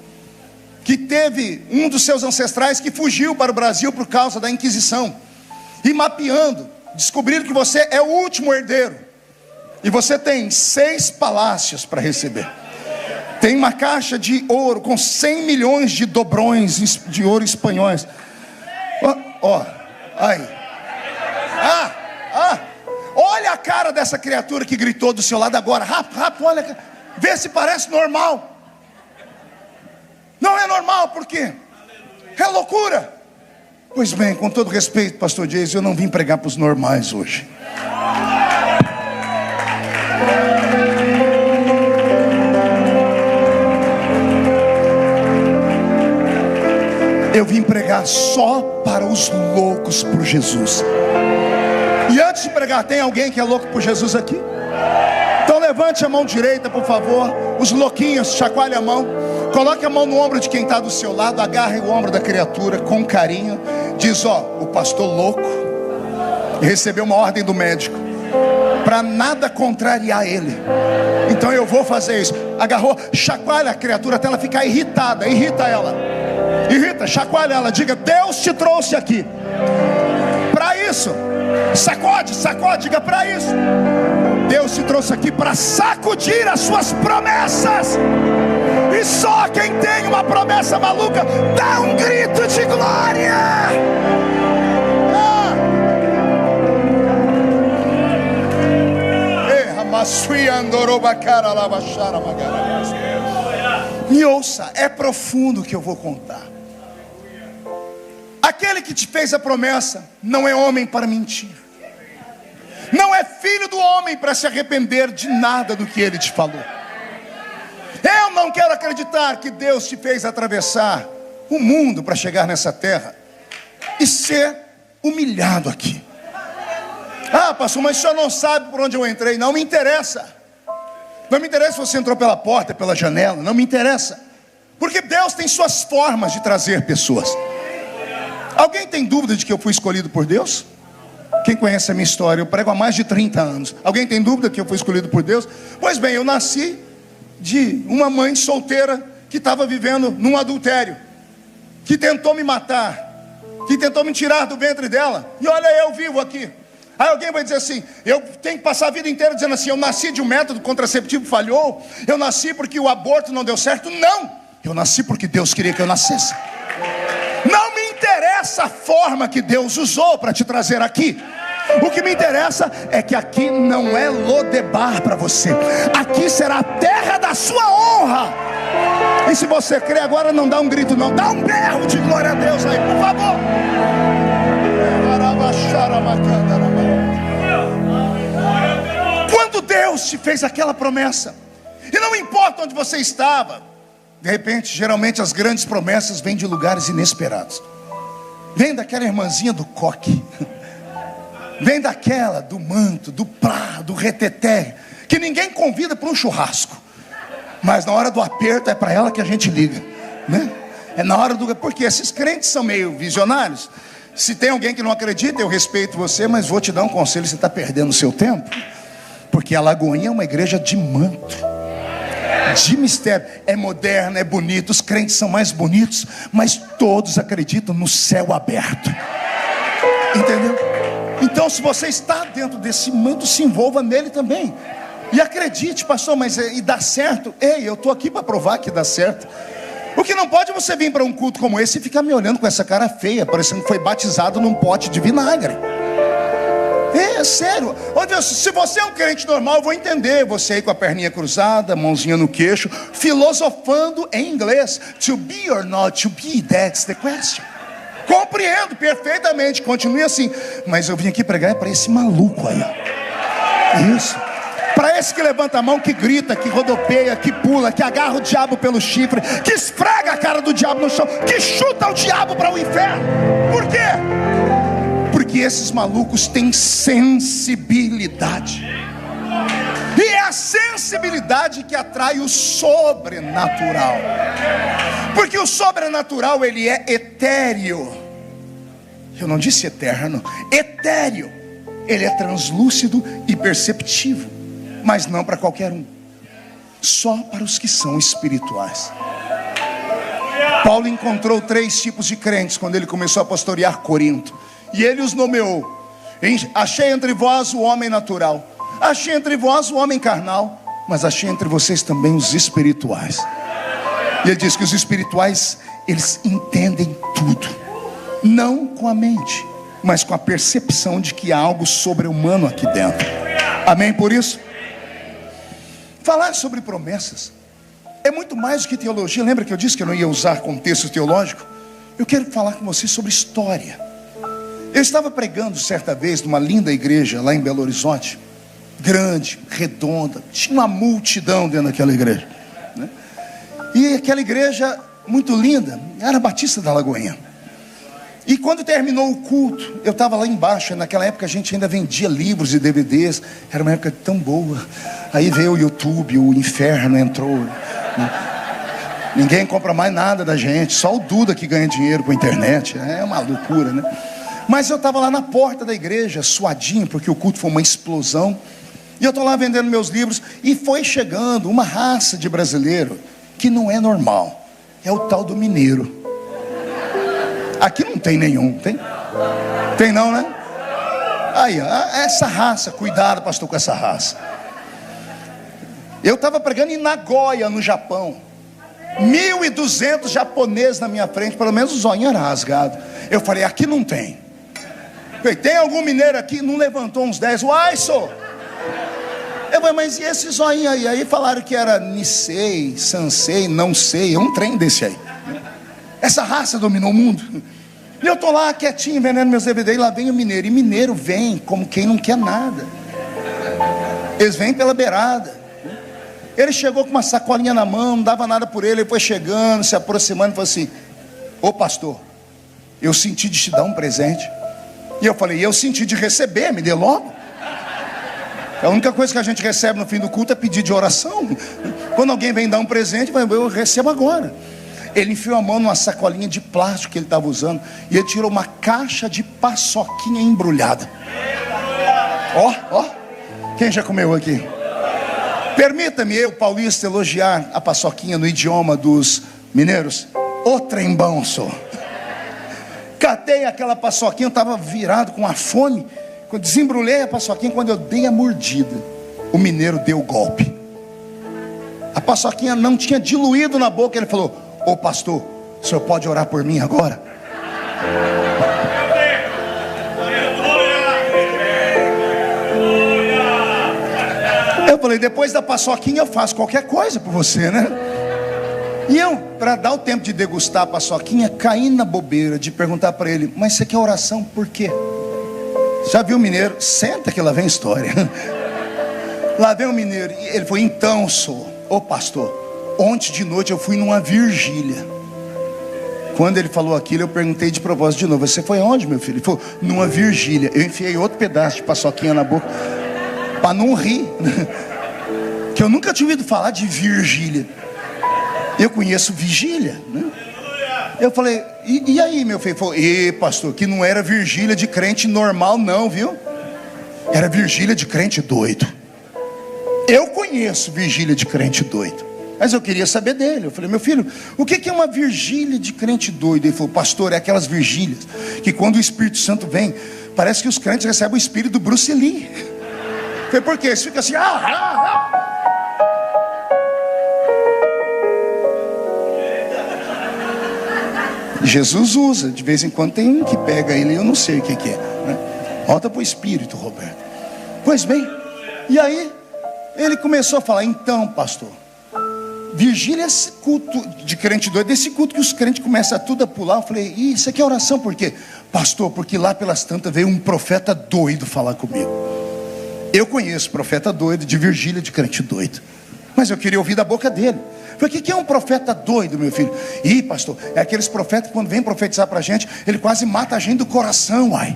que teve um dos seus ancestrais que fugiu para o Brasil por causa da Inquisição. E mapeando, descobriram que você é o último herdeiro. E você tem 6 palácios para receber. Tem uma caixa de ouro com 100 milhões de dobrões de ouro espanhóis. Olha a cara dessa criatura que gritou do seu lado agora. Rápido, olha. Vê se parece normal. Não é normal, por quê? É loucura. Pois bem, com todo respeito, pastor Jason, eu não vim pregar para os normais hoje. Eu vim pregar só para os loucos por Jesus. E antes de pregar, tem alguém que é louco por Jesus aqui? Então levante a mão direita, por favor. Os louquinhos, chacoalhe a mão. Coloque a mão no ombro de quem está do seu lado. Agarre o ombro da criatura com carinho. Diz, o pastor louco recebeu uma ordem do médico para nada contrariar ele. Então eu vou fazer isso. Agarrou, chacoalha a criatura até ela ficar irritada. Irrita ela. Chacoalha ela. Diga, Deus te trouxe aqui para isso. Sacode, diga, para isso. Deus te trouxe aqui para sacudir as suas promessas. E só quem tem uma promessa maluca dá um grito de glória. Me ouça, é profundo o que eu vou contar. Aquele que te fez a promessa não é homem para mentir, não é filho do homem para se arrepender de nada do que ele te falou. Eu não quero acreditar que Deus te fez atravessar o mundo para chegar nessa terra e ser humilhado aqui. Pastor, mas o senhor não sabe por onde eu entrei. Não me interessa. Não me interessa se você entrou pela porta, pela janela. Não me interessa. Porque Deus tem suas formas de trazer pessoas. Alguém tem dúvida de que eu fui escolhido por Deus? Quem conhece a minha história, eu prego há mais de 30 anos. Alguém tem dúvida que eu fui escolhido por Deus? Pois bem, eu nasci de uma mãe solteira que estava vivendo num adultério, que tentou me matar, que tentou me tirar do ventre dela. E olha eu vivo aqui. Aí alguém vai dizer assim, eu tenho que passar a vida inteira dizendo assim, eu nasci de um método contraceptivo falhou, eu nasci porque o aborto não deu certo. Não, eu nasci porque Deus queria que eu nascesse. Não me interessa a forma que Deus usou para te trazer aqui. O que me interessa é que aqui não é Lodebar para você. Aqui será a terra da sua honra. E se você crê agora, não dá um grito não, dá um berro de glória a Deus aí, por favor. Quando Deus te fez aquela promessa, e não importa onde você estava, de repente, geralmente as grandes promessas vêm de lugares inesperados. Vem daquela irmãzinha do coque, vem daquela do manto, do plá, do reteté, que ninguém convida para um churrasco, mas na hora do aperto é para ela que a gente liga, né? É na hora do... Porque esses crentes são meio visionários. Se tem alguém que não acredita, eu respeito você, mas vou te dar um conselho, você está perdendo o seu tempo. Porque a Lagoinha é uma igreja de manto, de mistério. É moderna, é bonito, os crentes são mais bonitos, mas todos acreditam no céu aberto. Entendeu? Então se você está dentro desse manto, se envolva nele também. E acredite, pastor, mas e dá certo? Ei, eu estou aqui para provar que dá certo. O que não pode é você vir para um culto como esse e ficar me olhando com essa cara feia, parecendo que foi batizado num pote de vinagre. É sério. Se você é um crente normal, eu vou entender. Você aí com a perninha cruzada, mãozinha no queixo, filosofando em inglês. To be or not to be, that's the question. Compreendo perfeitamente, continue assim. Mas eu vim aqui pregar para esse maluco aí, ó. Isso. Para esse que levanta a mão, que grita, que rodopeia, que pula, que agarra o diabo pelo chifre, que esfrega a cara do diabo no chão, que chuta o diabo para o inferno. Por quê? Porque esses malucos têm sensibilidade. E é a sensibilidade que atrai o sobrenatural. Porque o sobrenatural, ele é etéreo. Eu não disse eterno, etéreo. Ele é translúcido e perceptível. Mas não para qualquer um, só para os que são espirituais. Paulo encontrou 3 tipos de crentes quando ele começou a pastorear Corinto, e ele os nomeou. Achei entre vós o homem natural, achei entre vós o homem carnal, mas achei entre vocês também os espirituais. E ele diz que os espirituais, eles entendem tudo, não com a mente, mas com a percepção de que há algo sobre-humano aqui dentro. Amém por isso? Falar sobre promessas é muito mais do que teologia. Lembra que eu disse que eu não ia usar contexto teológico? Eu quero falar com você sobre história. Eu estava pregando certa vez numa linda igreja lá em Belo Horizonte, grande, redonda, tinha uma multidão dentro daquela igreja, né? E aquela igreja muito linda era a Batista da Lagoinha. E quando terminou o culto, eu estava lá embaixo. Naquela época a gente ainda vendia livros e DVDs, era uma época tão boa. Aí veio o YouTube, o inferno entrou, né? Ninguém compra mais nada da gente, só o Duda que ganha dinheiro com a internet. É uma loucura, né? Mas eu estava lá na porta da igreja, suadinho, porque o culto foi uma explosão. E eu estou lá vendendo meus livros. E foi chegando uma raça de brasileiro que não é normal. É o tal do mineiro. Aqui não tem nenhum, tem? Tem não, né? Aí, essa raça, cuidado, pastor, com essa raça. Eu estava pregando em Nagoya, no Japão. 1.200 japoneses na minha frente, pelo menos o zoinho era rasgado. Eu falei, aqui não tem. Falei, tem algum mineiro aqui? Não levantou uns 10. Uai, só. Eu falei, mas e esse zoinho aí? Aí falaram que era Nisei, Sansei, não sei. É um trem desse aí. Essa raça dominou o mundo. E eu estou lá quietinho, vendendo meus DVD. E lá vem o mineiro. E mineiro vem como quem não quer nada. Eles vêm pela beirada. Ele chegou com uma sacolinha na mão, não dava nada por ele. Ele foi chegando, se aproximando e falou assim: ô pastor, eu senti de te dar um presente. E eu falei, eu senti de receber, me dê logo. A única coisa que a gente recebe no fim do culto é pedido de oração. Quando alguém vem dar um presente, eu recebo agora. Ele enfiou a mão numa sacolinha de plástico que ele estava usando, e ele tirou uma caixa de paçoquinha embrulhada. Ó, quem já comeu aqui? Permita-me eu, paulista, elogiar a paçoquinha no idioma dos mineiros. Ô trembão, só. Catei aquela paçoquinha, eu estava virado com a fome. Quando desembrulhei a paçoquinha, quando eu dei a mordida, o mineiro deu o golpe. A paçoquinha não tinha diluído na boca. Ele falou: ô pastor, o senhor pode orar por mim agora? Eu falei, depois da paçoquinha eu faço qualquer coisa por você, né? E eu, para dar o tempo de degustar a paçoquinha, caí na bobeira de perguntar para ele: mas você quer oração por quê? Já viu o mineiro? Senta que lá vem história. Lá vem o mineiro. E ele falou: então, ô pastor, ontem de noite eu fui numa vigília. Quando ele falou aquilo, eu perguntei de propósito de novo: você foi aonde, meu filho? Ele falou: numa vigília. Eu enfiei outro pedaço de paçoquinha na boca, para não rir, que eu nunca tinha ouvido falar de vigília. Eu conheço vigília, né? Eu falei: e aí, meu filho? Ele falou: e pastor, que não era vigília de crente normal não, viu? Era vigília de crente doido. Eu conheço vigília de crente doido, mas eu queria saber dele. Eu falei: meu filho, o que é uma vigília de crente doido? Ele falou: pastor, é aquelas vigílias que quando o Espírito Santo vem, parece que os crentes recebem o espírito do Bruce Lee. Eu falei: por quê? Eles ficam assim, Jesus usa, de vez em quando tem um que pega ele, eu não sei o que é, né? Volta para o Espírito, Roberto. Pois bem, e aí ele começou a falar: então, pastor, vigília é esse culto de crente doido, desse culto que os crentes começam tudo a pular. Eu falei: isso aqui é oração por quê? Pastor, porque lá pelas tantas veio um profeta doido falar comigo. Eu conheço profeta doido de vigília de crente doido, mas eu queria ouvir da boca dele. Eu falei: o que é um profeta doido, meu filho? Ih, pastor, é aqueles profetas que quando vem profetizar pra gente, ele quase mata a gente do coração, uai.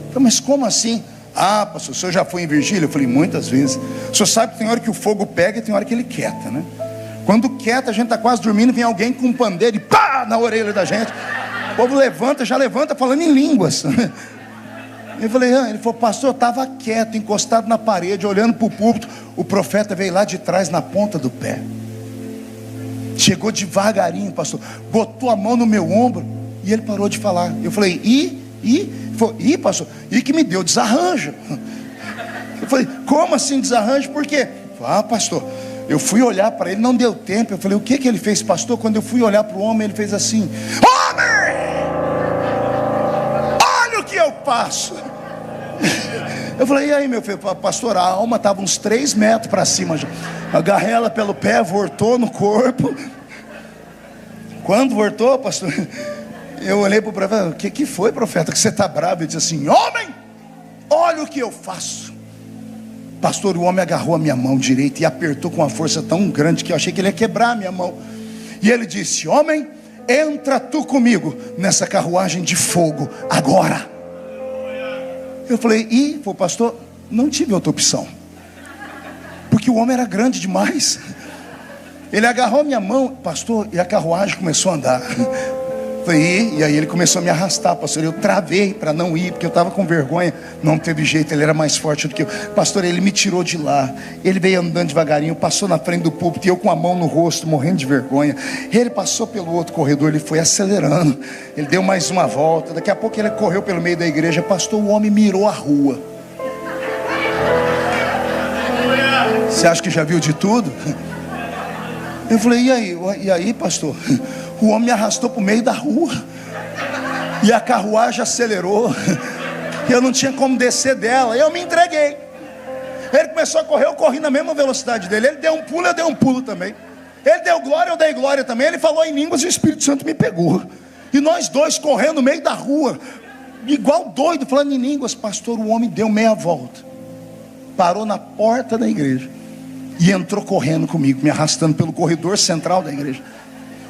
Eu falei: mas como assim? Ah, pastor, o senhor já foi em vigília? Eu falei: muitas vezes. O senhor sabe que tem hora que o fogo pega e tem hora que ele quieta, né? Quando quieta, a gente tá quase dormindo, vem alguém com um pandeiro e pá, na orelha da gente. O povo levanta, já levanta falando em línguas. Eu falei: ele falou: pastor, eu estava quieto, encostado na parede, olhando para o púlpito. O profeta veio lá de trás, na ponta do pé. Chegou devagarinho, pastor, botou a mão no meu ombro e ele parou de falar. Eu falei: Ele falou: ih, pastor, e que me deu desarranjo. Eu falei: como assim desarranjo? Por quê? Ele falou: ah, pastor, eu fui olhar para ele, não deu tempo. Eu falei: o que ele fez, pastor? Quando eu fui olhar para o homem, ele fez assim: homem, olha o que eu faço. Eu falei: e aí, meu filho? Pastor, a alma estava uns 3 metros para cima já. Agarrei ela pelo pé, voltou no corpo. Quando voltou, pastor, eu olhei para o profeta: o que foi, profeta, que você está bravo? Ele disse assim: homem, olha o que eu faço. Pastor, o homem agarrou a minha mão direita e apertou com uma força tão grande que eu achei que ele ia quebrar a minha mão. E ele disse: homem, entra tu comigo nessa carruagem de fogo agora. Eu falei: e, pastor, não tive outra opção, porque o homem era grande demais. Ele agarrou minha mão, pastor, e a carruagem começou a andar. E aí ele começou a me arrastar, pastor. Eu travei para não ir, porque eu estava com vergonha. Não teve jeito, ele era mais forte do que eu. Pastor, ele me tirou de lá. Ele veio andando devagarinho, passou na frente do púlpito, e eu com a mão no rosto, morrendo de vergonha. Ele passou pelo outro corredor, ele foi acelerando. Ele deu mais uma volta. Daqui a pouco ele correu pelo meio da igreja. Pastor, o homem mirou a rua. Você acha que já viu de tudo? Eu falei: e aí, pastor? O homem me arrastou para o meio da rua, e a carruagem acelerou, eu não tinha como descer dela. Eu me entreguei. Ele começou a correr, eu corri na mesma velocidade dele. Ele deu um pulo, eu dei um pulo também. Ele deu glória, eu dei glória também. Ele falou em línguas e o Espírito Santo me pegou. E nós dois correndo no meio da rua, igual doido, falando em línguas. Pastor, o homem deu meia volta, parou na porta da igreja e entrou correndo comigo, me arrastando pelo corredor central da igreja.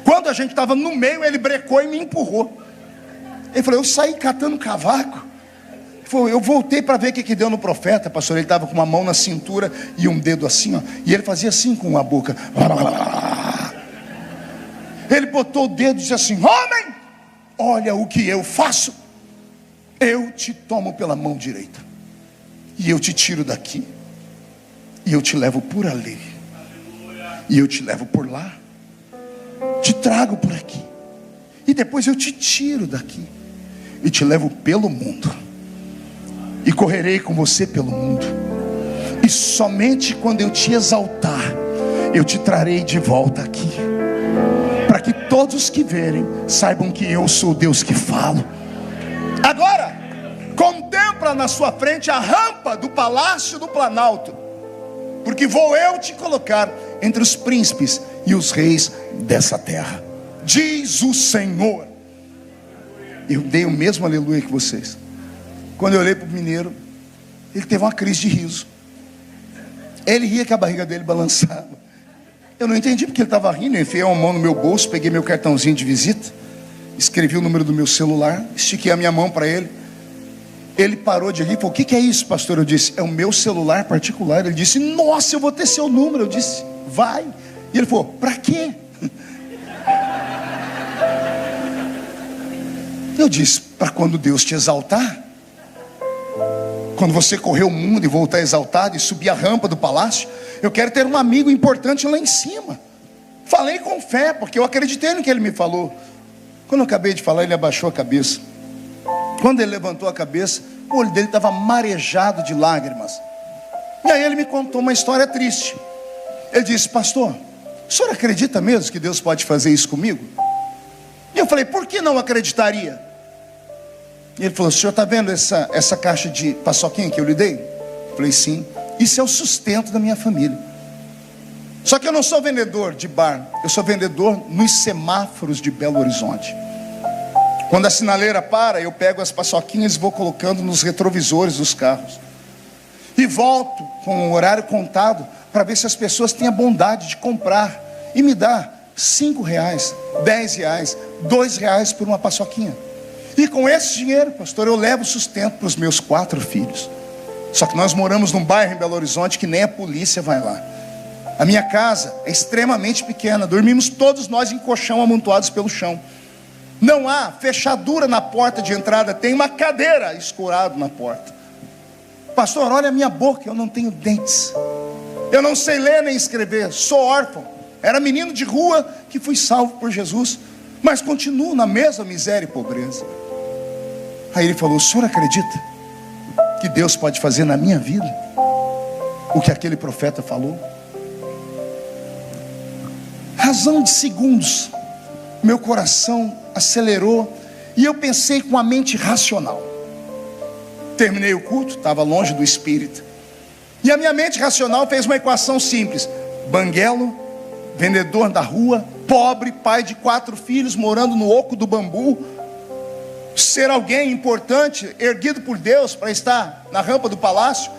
Quando a gente estava no meio, ele brecou e me empurrou. Ele falou: eu saí catando cavaco. Ele falou: eu voltei para ver o que deu no profeta, pastor. Ele estava com uma mão na cintura e um dedo assim, ó, e ele fazia assim com a boca. Ele botou o dedo e disse assim: homem, olha o que eu faço. Eu te tomo pela mão direita, e eu te tiro daqui, e eu te levo por ali, e eu te levo por lá, te trago por aqui, e depois eu te tiro daqui e te levo pelo mundo, e correrei com você pelo mundo, e somente quando eu te exaltar, eu te trarei de volta aqui, para que todos que verem saibam que eu sou o Deus que falo. Agora contempla na sua frente a rampa do palácio do Planalto, porque vou eu te colocar entre os príncipes e os reis dessa terra, diz o Senhor. Eu dei o mesmo aleluia que vocês. Quando eu olhei para o mineiro, ele teve uma crise de riso. Ele ria que a barriga dele balançava. Eu não entendi porque ele estava rindo. Eu enfiei uma mão no meu bolso, peguei meu cartãozinho de visita, escrevi o número do meu celular, estiquei a minha mão para ele. Ele parou de rir e falou: o que é isso, pastor? Eu disse: é o meu celular particular. Ele disse: nossa, eu vou ter seu número. Eu disse: vai. E ele falou: para quê? Eu disse: para quando Deus te exaltar, quando você correr o mundo e voltar exaltado e subir a rampa do palácio, eu quero ter um amigo importante lá em cima. Falei com fé, porque eu acreditei no que ele me falou. Quando eu acabei de falar, ele abaixou a cabeça. Quando ele levantou a cabeça, o olho dele estava marejado de lágrimas. E aí ele me contou uma história triste. Ele disse: pastor, o senhor acredita mesmo que Deus pode fazer isso comigo? E eu falei: por que não acreditaria? E ele falou: o senhor está vendo essa caixa de paçoquinha que eu lhe dei? Eu falei: sim. Isso é o sustento da minha família. Só que eu não sou vendedor de bar, eu sou vendedor nos semáforos de Belo Horizonte. Quando a sinaleira para, eu pego as paçoquinhas e vou colocando nos retrovisores dos carros. E volto com o horário contado para ver se as pessoas têm a bondade de comprar e me dar R$5, R$10, R$2 por uma paçoquinha. E com esse dinheiro, pastor, eu levo sustento para os meus 4 filhos. Só que nós moramos num bairro em Belo Horizonte que nem a polícia vai lá. A minha casa é extremamente pequena, dormimos todos nós em colchão amontoados pelo chão. Não há fechadura na porta de entrada, tem uma cadeira escorada na porta. Pastor, olha a minha boca, eu não tenho dentes, eu não sei ler nem escrever, sou órfão, era menino de rua que fui salvo por Jesus, mas continuo na mesma miséria e pobreza. Aí ele falou: o senhor acredita que Deus pode fazer na minha vida o que aquele profeta falou? Razão de segundos, meu coração acelerou e eu pensei com a mente racional. Terminei o culto, estava longe do espírito, e a minha mente racional fez uma equação simples: banguelo, vendedor da rua, pobre, pai de 4 filhos, morando no oco do bambu, ser alguém importante, erguido por Deus para estar na rampa do palácio.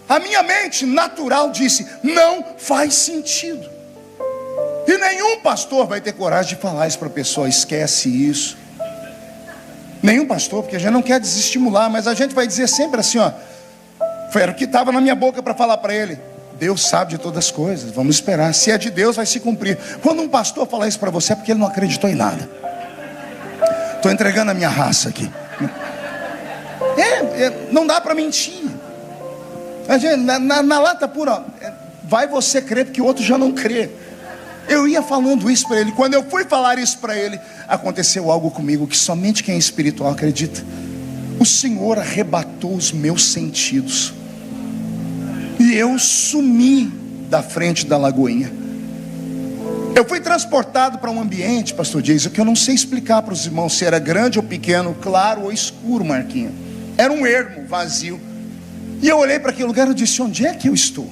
A minha mente natural disse: não faz sentido. E nenhum pastor vai ter coragem de falar isso para a pessoa: esquece isso. Nenhum pastor, porque a gente não quer desestimular, mas a gente vai dizer sempre assim, ó, era o que estava na minha boca para falar para ele: Deus sabe de todas as coisas, vamos esperar, se é de Deus vai se cumprir. Quando um pastor falar isso para você é porque ele não acreditou em nada. Estou entregando a minha raça aqui. Não dá para mentir. A gente, na lata pura, vai você crer porque o outro já não crê. Eu ia falando isso para ele. Quando eu fui falar isso para ele, aconteceu algo comigo que somente quem é espiritual acredita. O Senhor arrebatou os meus sentidos e eu sumi da frente da lagoinha. Eu fui transportado para um ambiente, pastor Jason, que eu não sei explicar para os irmãos se era grande ou pequeno, claro ou escuro, Marquinhos. Era um ermo vazio. E eu olhei para aquele lugar e disse: onde é que eu estou?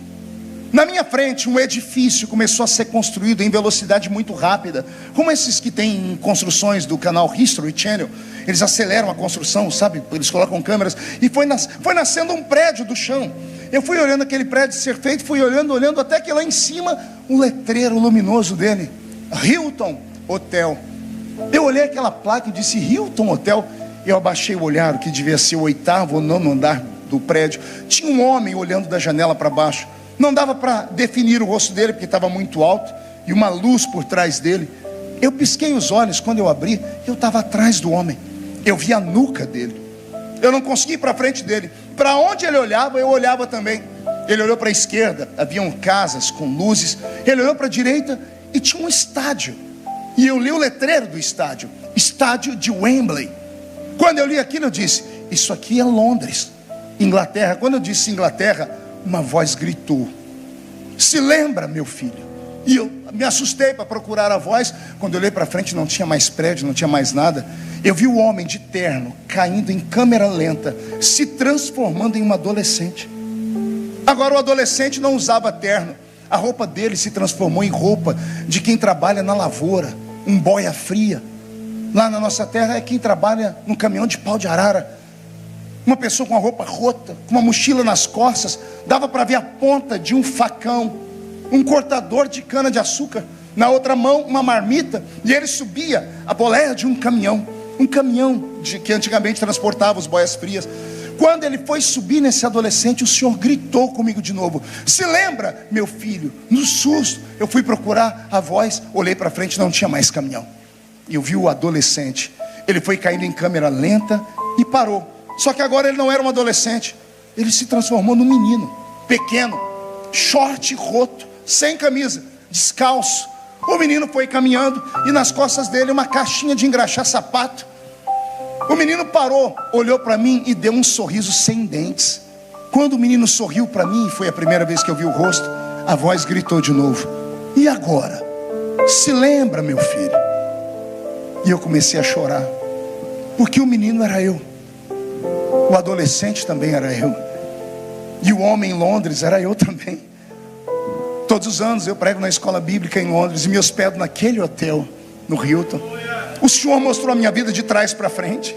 Na minha frente, um edifício começou a ser construído em velocidade muito rápida, como esses que tem em construções do canal History Channel. Eles aceleram a construção, sabe? Eles colocam câmeras. E foi nascendo um prédio do chão. Eu fui olhando aquele prédio ser feito, fui olhando, até que lá em cima, um letreiro luminoso dele: Hilton Hotel. Eu olhei aquela placa e disse: Hilton Hotel. Eu abaixei o olhar, o que devia ser o 8º ou 9º andar do prédio. Tinha um homem olhando da janela para baixo. Não dava para definir o rosto dele, porque estava muito alto, e uma luz por trás dele. Eu pisquei os olhos, quando eu abri, eu estava atrás do homem. Eu vi a nuca dele. Eu não consegui ir para frente dele. Para onde ele olhava, eu olhava também. Ele olhou para a esquerda, haviam casas com luzes. Ele olhou para a direita e tinha um estádio. E eu li o letreiro do estádio: Estádio de Wembley. Quando eu li aquilo, eu disse: isso aqui é Londres, Inglaterra. Quando eu disse Inglaterra, uma voz gritou: se lembra, meu filho? E eu me assustei para procurar a voz. Quando eu olhei para frente, não tinha mais prédio, não tinha mais nada. Eu vi o homem de terno caindo em câmera lenta, se transformando em um adolescente. Agora o adolescente não usava terno. A roupa dele se transformou em roupa de quem trabalha na lavoura, um boia fria. Lá na nossa terra é quem trabalha no caminhão de pau de arara. Uma pessoa com a roupa rota, com uma mochila nas costas. Dava para ver a ponta de um facão, um cortador de cana de açúcar. Na outra mão, uma marmita. E ele subia a boleia de um caminhão que antigamente transportava os boias frias. Quando ele foi subir nesse adolescente, o Senhor gritou comigo de novo: se lembra, meu filho? No susto, eu fui procurar a voz, olhei para frente, não tinha mais caminhão. E eu vi o adolescente. Ele foi caindo em câmera lenta e parou. Só que agora ele não era um adolescente. Ele se transformou num menino pequeno, short roto, sem camisa, descalço. O menino foi caminhando e nas costas dele uma caixinha de engraxar sapato. O menino parou, olhou para mim e deu um sorriso sem dentes. Quando o menino sorriu para mim, foi a primeira vez que eu vi o rosto, a voz gritou de novo: e agora? Se lembra, meu filho? E eu comecei a chorar, porque o menino era eu, o adolescente também era eu, e o homem em Londres era eu também. Todos os anos eu prego na escola bíblica em Londres e me hospedo naquele hotel, no Hilton. O Senhor mostrou a minha vida de trás para frente.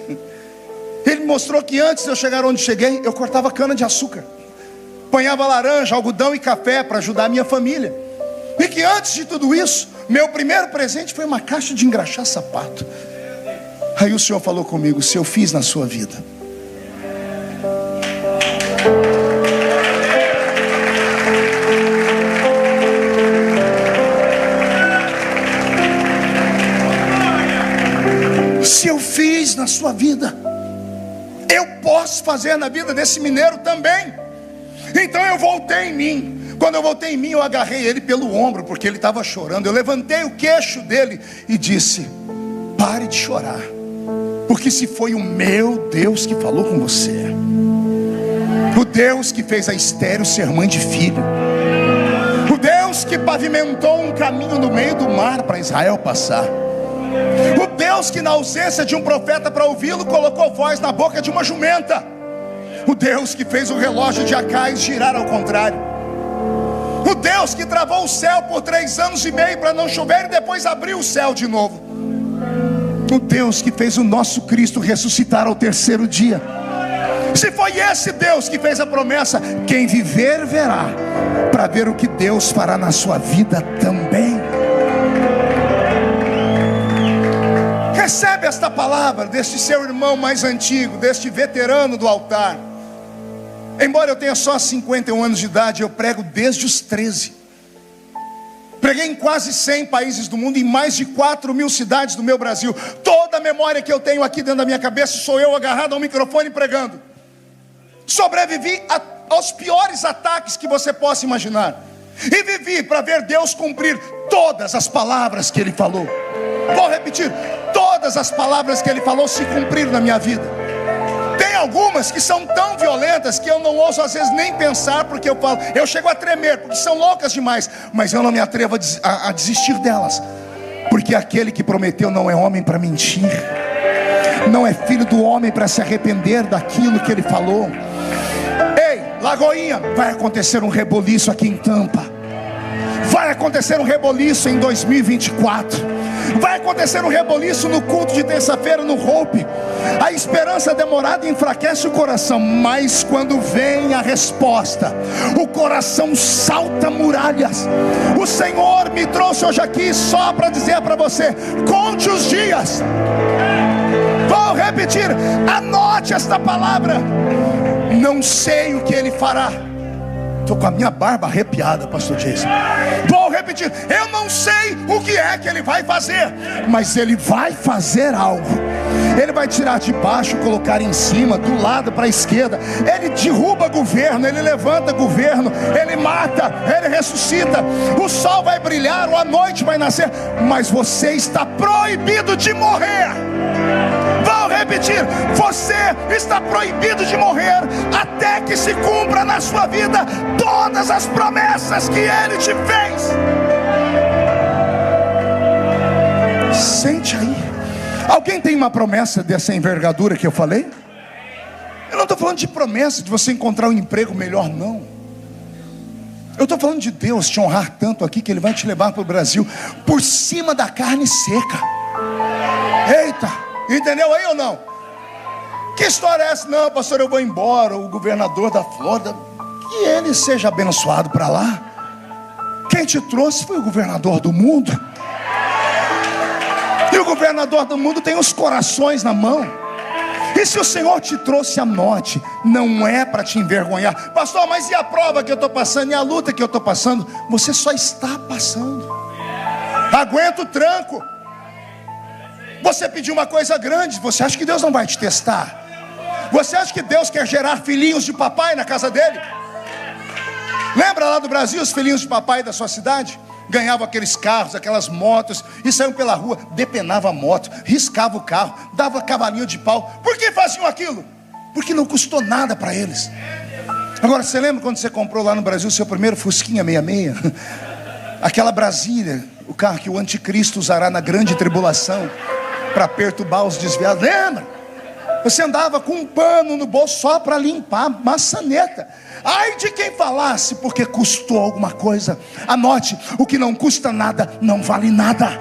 Ele mostrou que antes de eu chegar onde cheguei, eu cortava cana de açúcar, apanhava laranja, algodão e café para ajudar a minha família. E que antes de tudo isso, meu primeiro presente foi uma caixa de engraxar sapato. Aí o Senhor falou comigo: se eu fiz na sua vida, se eu fiz na sua vida, eu posso fazer na vida desse mineiro também. Então eu voltei em mim. Quando eu voltei em mim, eu agarrei ele pelo ombro, porque ele estava chorando. Eu levantei o queixo dele e disse: pare de chorar. Porque se foi o meu Deus que falou com você, o Deus que fez a estéril ser mãe de filho, o Deus que pavimentou um caminho no meio do mar para Israel passar, o Deus que na ausência de um profeta para ouvi-lo, colocou voz na boca de uma jumenta, o Deus que fez o relógio de Acais girar ao contrário, o Deus que travou o céu por 3 anos e meio para não chover e depois abriu o céu de novo, o Deus que fez o nosso Cristo ressuscitar ao 3º dia. Se foi esse Deus que fez a promessa, quem viver verá, para ver o que Deus fará na sua vida também. Recebe esta palavra deste seu irmão mais antigo, deste veterano do altar. Embora eu tenha só 51 anos de idade, eu prego desde os 13. Preguei em quase 100 países do mundo, em mais de 4.000 cidades do meu Brasil. Toda a memória que eu tenho aqui dentro da minha cabeça, sou eu agarrado ao microfone pregando. Sobrevivi aos piores ataques que você possa imaginar, e vivi para ver Deus cumprir todas as palavras que Ele falou. Vou repetir, todas as palavras que Ele falou se cumpriram na minha vida. Tem algumas que são tão violentas que eu não ouso às vezes nem pensar, porque eu chego a tremer, porque são loucas demais, mas eu não me atrevo a desistir delas, porque aquele que prometeu não é homem para mentir, não é filho do homem para se arrepender daquilo que Ele falou. Ei, Lagoinha, vai acontecer um reboliço aqui em Tampa, vai acontecer um reboliço em 2024, vai acontecer um reboliço no culto de terça-feira no Hope. A esperança demorada enfraquece o coração, mas quando vem a resposta, o coração salta muralhas. O Senhor me trouxe hoje aqui só para dizer para você: conte os dias. Vou repetir, anote esta palavra. Não sei o que Ele fará. Estou com a minha barba arrepiada, pastor Jason. Vou repetir, eu não sei o que é que Ele vai fazer, mas Ele vai fazer algo. Ele vai tirar de baixo, colocar em cima, do lado para a esquerda. Ele derruba governo, Ele levanta governo, Ele mata, Ele ressuscita. O sol vai brilhar, ou a noite vai nascer, mas você está proibido de morrer. Vou repetir, você está proibido de morrer até que se cumpra na sua vida todas as promessas que Ele te fez. Sente aí. Alguém tem uma promessa dessa envergadura que eu falei? Eu não estou falando de promessa de você encontrar um emprego melhor, não. Eu estou falando de Deus te honrar tanto aqui que Ele vai te levar para o Brasil por cima da carne seca. Eita, entendeu aí ou não? Que história é essa? Não, pastor, eu vou embora. O governador da Flórida, que ele seja abençoado para lá. Quem te trouxe foi o governador do mundo. E o governador do mundo tem os corações na mão. E se o Senhor te trouxe, anote, não é para te envergonhar. Pastor, mas e a prova que eu estou passando? E a luta que eu estou passando? Você só está passando. Aguenta o tranco. Você pediu uma coisa grande. Você acha que Deus não vai te testar? Você acha que Deus quer gerar filhinhos de papai na casa dele? Lembra lá do Brasil, os filhinhos de papai da sua cidade? Ganhavam aqueles carros, aquelas motos, e saíam pela rua, depenava a moto, riscava o carro, dava cavalinho de pau. Por que faziam aquilo? Porque não custou nada para eles. Agora, você lembra quando você comprou lá no Brasil o seu primeiro Fusquinha 66? Aquela Brasília, o carro que o anticristo usará na grande tribulação para perturbar os desviados. Lembra? Você andava com um pano no bolso só para limpar a maçaneta. Ai de quem falasse porque custou alguma coisa. Anote, o que não custa nada não vale nada.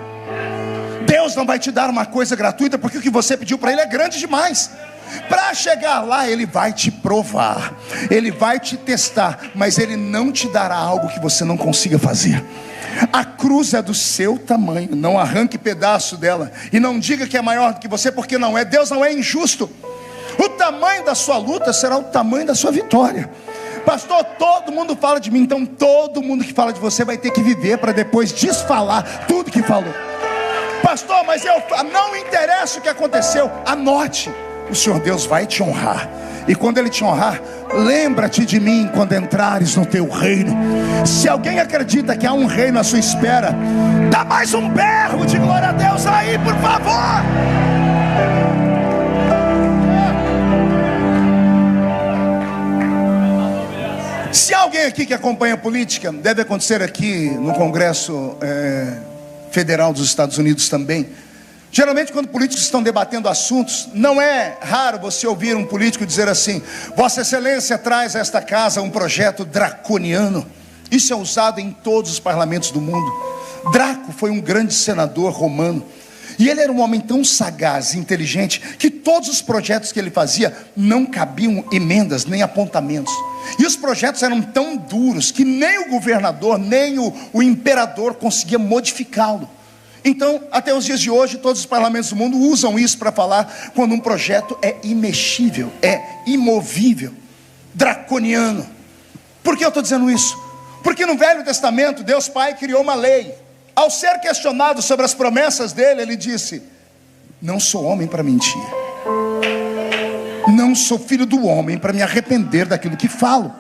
Deus não vai te dar uma coisa gratuita, porque o que você pediu para Ele é grande demais. Para chegar lá Ele vai te provar, Ele vai te testar, mas Ele não te dará algo que você não consiga fazer. A cruz é do seu tamanho, não arranque pedaço dela. E não diga que é maior do que você, porque não é. Deus não é injusto. O tamanho da sua luta será o tamanho da sua vitória. Pastor, todo mundo fala de mim. Então todo mundo que fala de você vai ter que viver para depois desfalar tudo que falou. Pastor, mas não interessa o que aconteceu. Anote, o Senhor Deus vai te honrar. E quando Ele te honrar, lembra-te de mim quando entrares no teu reino. Se alguém acredita que há um reino à sua espera, dá mais um berro de glória a Deus aí, por favor. aqui que acompanha a política, deve acontecer aqui no Congresso Federal dos Estados Unidos também. Geralmente quando políticos estão debatendo assuntos, não é raro você ouvir um político dizer assim: Vossa Excelência traz a esta casa um projeto draconiano. Isso é usado em todos os parlamentos do mundo. Draco foi um grande senador romano, e ele era um homem tão sagaz e inteligente, que todos os projetos que ele fazia não cabiam emendas nem apontamentos. E os projetos eram tão duros que nem o governador, nem o imperador conseguia modificá-lo. Então, até os dias de hoje, todos os parlamentos do mundo usam isso para falar quando um projeto é imexível, é imovível, draconiano. Por que eu estou dizendo isso? Porque no Velho Testamento, Deus Pai criou uma lei. Ao ser questionado sobre as promessas dele, ele disse: não sou homem para mentir, não sou filho do homem para me arrepender daquilo que falo.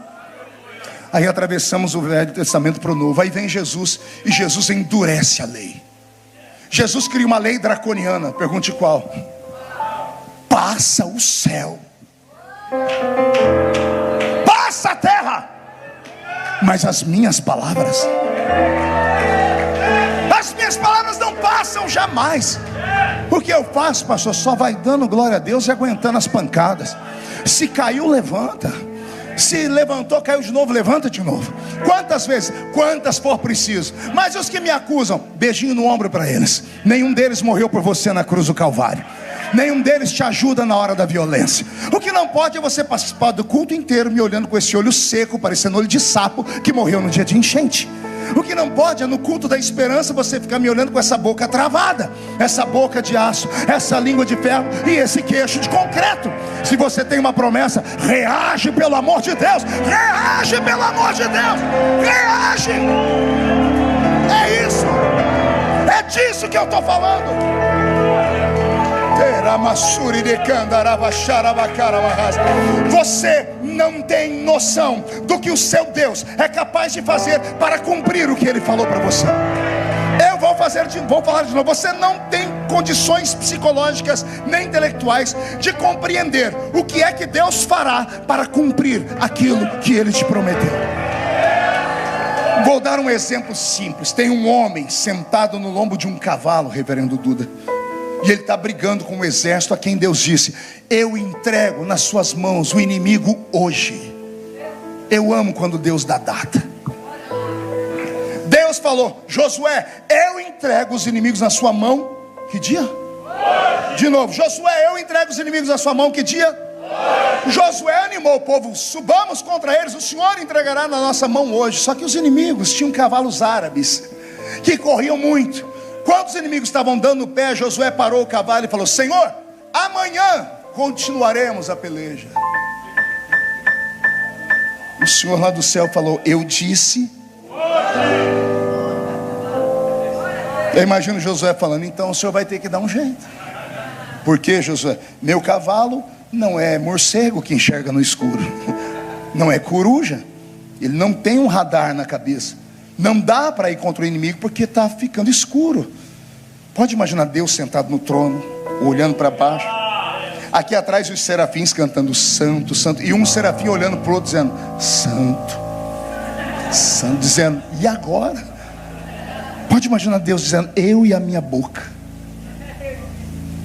Aí atravessamos o Velho Testamento para o Novo. Aí vem Jesus, e Jesus endurece a lei. Jesus cria uma lei draconiana. Pergunte qual? Passa o céu, passa a terra, mas as minhas palavras não passam jamais. O que eu faço, pastor? Só vai dando glória a Deus e aguentando as pancadas. Se caiu, levanta. Se levantou, caiu de novo, levanta de novo. Quantas vezes? Quantas for preciso. Mas os que me acusam, beijinho no ombro para eles. Nenhum deles morreu por você na cruz do Calvário. Nenhum deles te ajuda na hora da violência. O que não pode é você participar do culto inteiro me olhando com esse olho seco, parecendo olho de sapo que morreu no dia de enchente. O que não pode é no culto da esperança você ficar me olhando com essa boca travada, essa boca de aço, essa língua de ferro e esse queixo de concreto. Se você tem uma promessa, reage pelo amor de Deus. Reage pelo amor de Deus. Reage. É isso. É disso que eu estou falando. Você não tem noção do que o seu Deus é capaz de fazer para cumprir o que Ele falou para você. Eu vou falar de novo. Você não tem condições psicológicas nem intelectuais de compreender o que é que Deus fará para cumprir aquilo que Ele te prometeu. Vou dar um exemplo simples. Tem um homem sentado no lombo de um cavalo, reverendo Duda, e ele está brigando com o exército a quem Deus disse: eu entrego nas suas mãos o inimigo hoje. Eu amo quando Deus dá data. Deus falou: Josué, eu entrego os inimigos na sua mão. Que dia? De novo: Josué, eu entrego os inimigos na sua mão. Que dia? Josué animou o povo: subamos contra eles, o Senhor entregará na nossa mão hoje. Só que os inimigos tinham cavalos árabes que corriam muito. Quando os inimigos estavam dando o pé, Josué parou o cavalo e falou: Senhor, amanhã continuaremos a peleja. O Senhor lá do céu falou: eu disse. Eu imagino Josué falando: então o Senhor vai ter que dar um jeito. Por quê, Josué? Meu cavalo não é morcego que enxerga no escuro, não é coruja, ele não tem um radar na cabeça. Não dá para ir contra o inimigo porque está ficando escuro. Pode imaginar Deus sentado no trono, olhando para baixo. Aqui atrás os serafins cantando santo, santo. E um serafim olhando para o outro dizendo santo, santo, dizendo: e agora? Pode imaginar Deus dizendo: eu e a minha boca,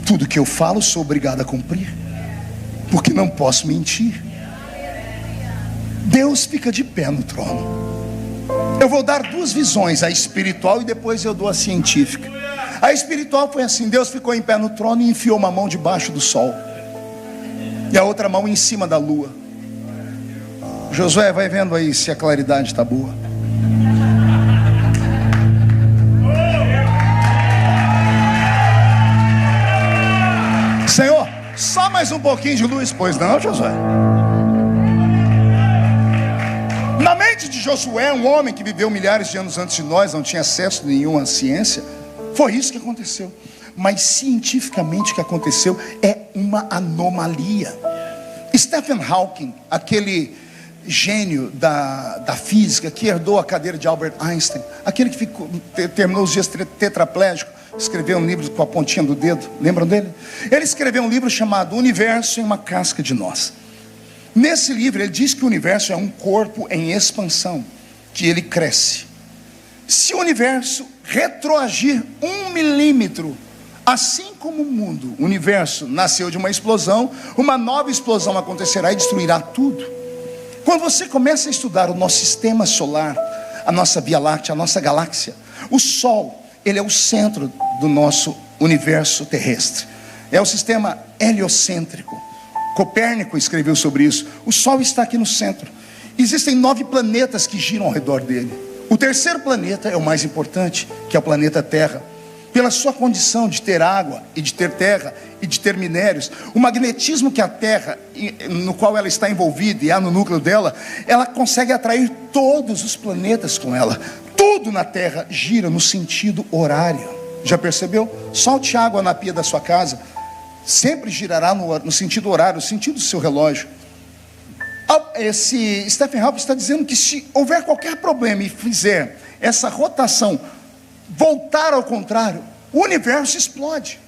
tudo que eu falo sou obrigado a cumprir, porque não posso mentir. Deus fica de pé no trono. Eu vou dar duas visões, a espiritual e depois eu dou a científica. A espiritual foi assim: Deus ficou em pé no trono e enfiou uma mão debaixo do sol e a outra mão em cima da lua. Josué, vai vendo aí se a claridade está boa. Senhor, só mais um pouquinho de luz. Pois não, Josué? Na mente de Josué, um homem que viveu milhares de anos antes de nós, não tinha acesso nenhum à ciência, foi isso que aconteceu. Mas cientificamente o que aconteceu é uma anomalia. Stephen Hawking, aquele gênio da física que herdou a cadeira de Albert Einstein, aquele que terminou os dias tetraplégico, escreveu um livro com a pontinha do dedo, lembram dele? Ele escreveu um livro chamado Universo em uma Casca de Nós. Nesse livro ele diz que o universo é um corpo em expansão, que ele cresce. Se o universo retroagir 1 milímetro, assim como o mundo, o universo nasceu de uma explosão, uma nova explosão acontecerá e destruirá tudo. Quando você começa a estudar o nosso sistema solar, a nossa Via Láctea, a nossa galáxia, o Sol, ele é o centro do nosso universo terrestre. É o sistema heliocêntrico. Copérnico escreveu sobre isso. O Sol está aqui no centro. Existem 9 planetas que giram ao redor dele. O terceiro planeta é o mais importante, que é o planeta Terra. Pela sua condição de ter água e de ter terra e de ter minérios, o magnetismo que a Terra, no qual ela está envolvida e há no núcleo dela, ela consegue atrair todos os planetas com ela. Tudo na Terra gira no sentido horário. Já percebeu? Solte água na pia da sua casa, sempre girará no sentido horário, no sentido do seu relógio. Esse Stephen Hawking está dizendo que se houver qualquer problema e fizer essa rotação voltar ao contrário, o universo explode.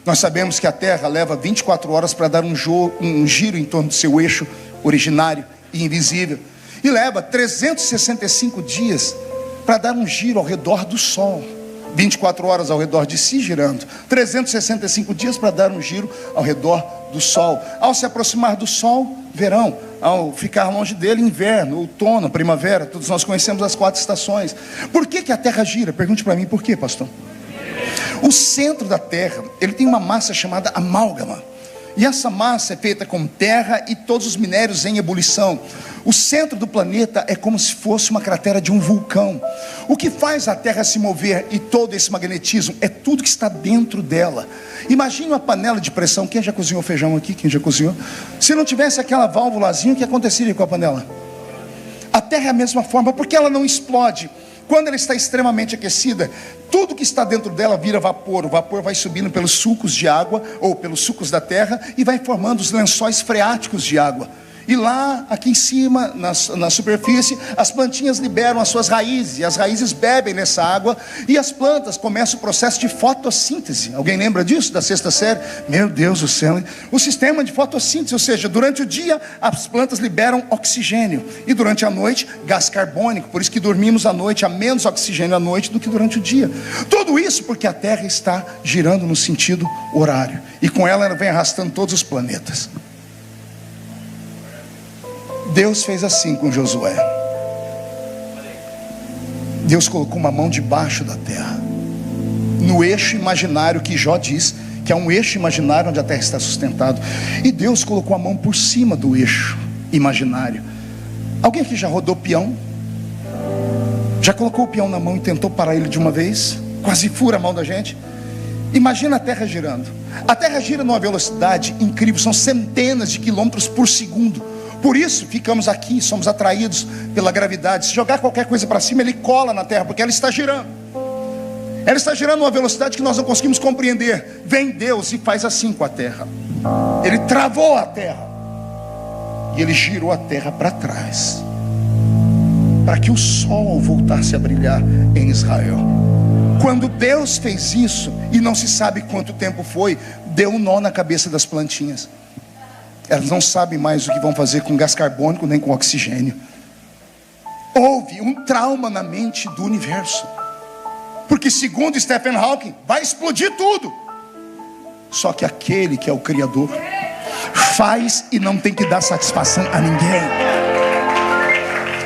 Nós sabemos que a Terra leva 24 horas para dar um giro em torno do seu eixo originário e invisível, e leva 365 dias para dar um giro ao redor do Sol. 24 horas ao redor de si girando, 365 dias para dar um giro ao redor do Sol. Ao se aproximar do Sol, verão. Ao ficar longe dele, inverno, outono, primavera. Todos nós conhecemos as 4 estações. Por que a Terra gira? Pergunte para mim, por quê, pastor? O centro da Terra, ele tem uma massa chamada amálgama. E essa massa é feita com terra e todos os minérios em ebulição. O centro do planeta é como se fosse uma cratera de um vulcão. O que faz a Terra se mover e todo esse magnetismo é tudo que está dentro dela. Imagine uma panela de pressão. Quem já cozinhou feijão aqui? Quem já cozinhou? Se não tivesse aquela válvulazinha, o que aconteceria com a panela? A Terra é a mesma forma, porque ela não explode. Quando ela está extremamente aquecida, tudo que está dentro dela vira vapor. O vapor vai subindo pelos sulcos de água, ou pelos sulcos da terra, e vai formando os lençóis freáticos de água. E lá, aqui em cima, na superfície, as plantinhas liberam as suas raízes, e as raízes bebem nessa água, e as plantas começam o processo de fotossíntese. Alguém lembra disso, da 6ª série? Meu Deus do céu, hein? O sistema de fotossíntese, ou seja, durante o dia, as plantas liberam oxigênio, e durante a noite, gás carbônico. Por isso que dormimos à noite, há menos oxigênio à noite do que durante o dia. Tudo isso porque a Terra está girando no sentido horário, e com ela vem arrastando todos os planetas. Deus fez assim com Josué. Deus colocou uma mão debaixo da terra, no eixo imaginário que Jó diz que é um eixo imaginário onde a terra está sustentada. E Deus colocou a mão por cima do eixo imaginário. Alguém aqui já rodou peão? Já colocou o peão na mão e tentou parar ele de uma vez? Quase fura a mão da gente. Imagina a terra girando. A terra gira numa velocidade incrível, são centenas de quilômetros por segundo. Por isso ficamos aqui, somos atraídos pela gravidade. Se jogar qualquer coisa para cima, ele cola na terra, porque ela está girando. Ela está girando numa velocidade que nós não conseguimos compreender. Vem Deus e faz assim com a terra. Ele travou a terra, e ele girou a terra para trás, para que o sol voltasse a brilhar em Israel. Quando Deus fez isso, e não se sabe quanto tempo foi, deu um nó na cabeça das plantinhas. Elas não sabem mais o que vão fazer com gás carbônico nem com oxigênio. Houve um trauma na mente do universo, porque segundo Stephen Hawking, vai explodir tudo. Só que aquele que é o Criador faz e não tem que dar satisfação a ninguém.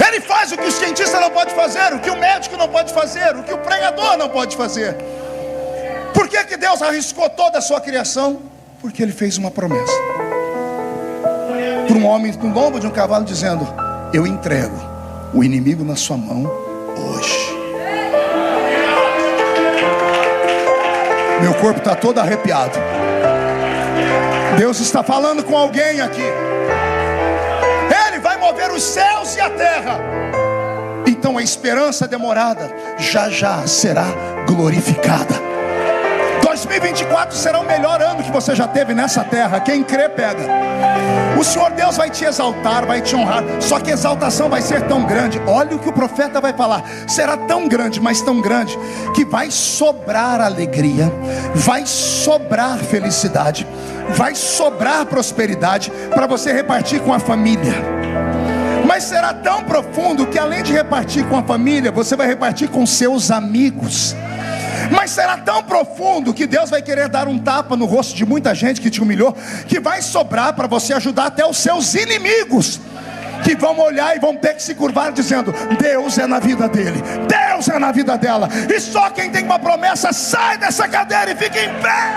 Ele faz o que o cientista não pode fazer, o que o médico não pode fazer, o que o pregador não pode fazer. Por que Deus arriscou toda a sua criação? Porque ele fez uma promessa para um homem no lombo de um cavalo, dizendo: eu entrego o inimigo na sua mão hoje. Meu corpo está todo arrepiado. Deus está falando com alguém aqui. Ele vai mover os céus e a terra. Então a esperança demorada já já será glorificada. 2024 será o melhor ano que você já teve nessa terra. Quem crê, pega. O Senhor Deus vai te exaltar, vai te honrar. Só que a exaltação vai ser tão grande. Olha o que o profeta vai falar. Será tão grande, mas tão grande, que vai sobrar alegria, vai sobrar felicidade, vai sobrar prosperidade para você repartir com a família. Mas será tão profundo que, além de repartir com a família, você vai repartir com seus amigos. Mas será tão profundo que Deus vai querer dar um tapa no rosto de muita gente que te humilhou, que vai sobrar para você ajudar até os seus inimigos, que vão olhar e vão ter que se curvar dizendo: Deus é na vida dele, Deus é na vida dela. E só quem tem uma promessa sai dessa cadeira e fica em pé.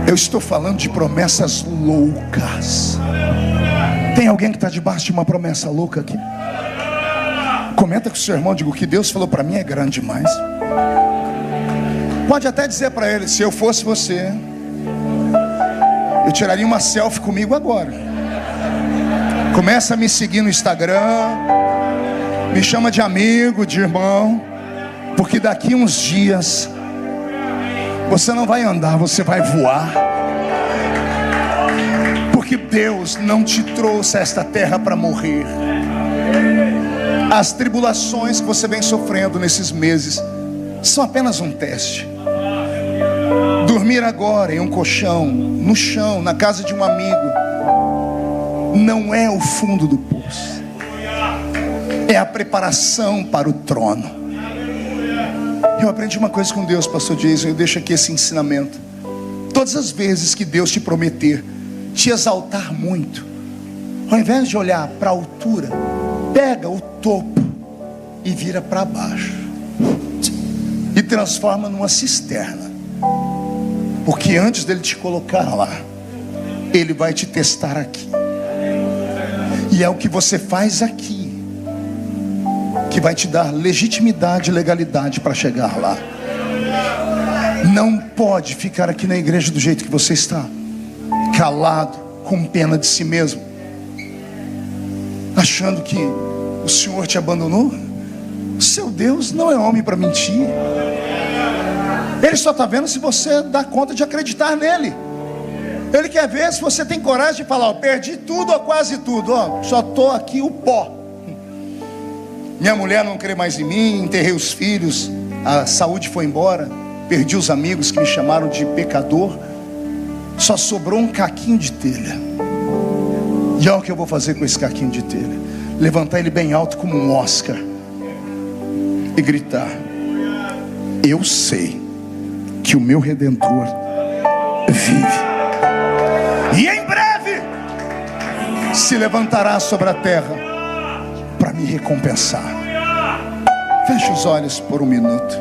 Eu estou falando de promessas loucas. Tem alguém que está debaixo de uma promessa louca aqui? Comenta com o seu irmão, digo: o que Deus falou para mim é grande demais. Pode até dizer para ele: se eu fosse você, eu tiraria uma selfie comigo agora. Começa a me seguir no Instagram, me chama de amigo, de irmão, porque daqui uns dias você não vai andar, você vai voar. Porque Deus não te trouxe a esta terra para morrer. As tribulações que você vem sofrendo nesses meses são apenas um teste. Dormir agora em um colchão, no chão, na casa de um amigo, não é o fundo do poço, é a preparação para o trono. Eu aprendi uma coisa com Deus, pastor Jason, eu deixo aqui esse ensinamento. Todas as vezes que Deus te prometer te exaltar muito, ao invés de olhar para a altura, pega o topo e vira para baixo e transforma numa cisterna. Porque antes dele te colocar lá, ele vai te testar aqui. E é o que você faz aqui que vai te dar legitimidade e legalidade para chegar lá. Não pode ficar aqui na igreja do jeito que você está, calado, com pena de si mesmo, achando que o Senhor te abandonou. O seu Deus não é homem para mentir. Ele só está vendo se você dá conta de acreditar nele. Ele quer ver se você tem coragem de falar: perdi tudo ou quase tudo, só estou aqui o pó. Minha mulher não crê mais em mim, enterrei os filhos, a saúde foi embora, perdi os amigos que me chamaram de pecador, só sobrou um caquinho de telha. E olha o que eu vou fazer com esse caquinho de telha: levantar ele bem alto como um Oscar e gritar: eu sei que o meu Redentor vive, e em breve se levantará sobre a terra para me recompensar. Feche os olhos por um minuto.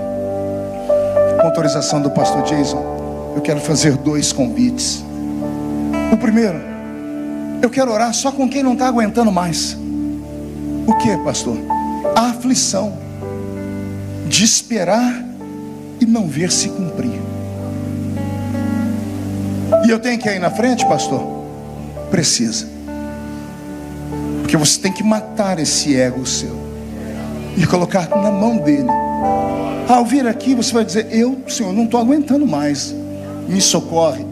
Com autorização do pastor Jason, eu quero fazer 2 convites. O primeiro, eu quero orar só com quem não está aguentando mais. O que, pastor? A aflição de esperar e não ver se cumprir. E eu tenho que ir aí na frente, pastor? Precisa. Porque você tem que matar esse ego seu e colocar na mão dele. Ao vir aqui você vai dizer: eu, Senhor, não estou aguentando mais, me socorre.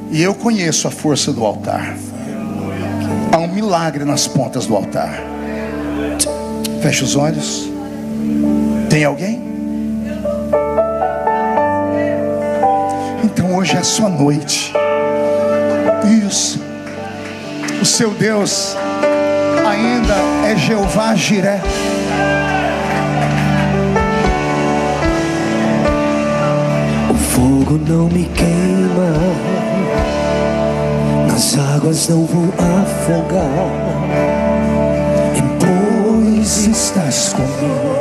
E eu conheço a força do altar. Há um milagre nas pontas do altar. Feche os olhos. Tem alguém? Então hoje é a sua noite. Isso. O seu Deus ainda é Jeová Jiré. O fogo não me queima, nas águas não vou afogar, pois estás comigo.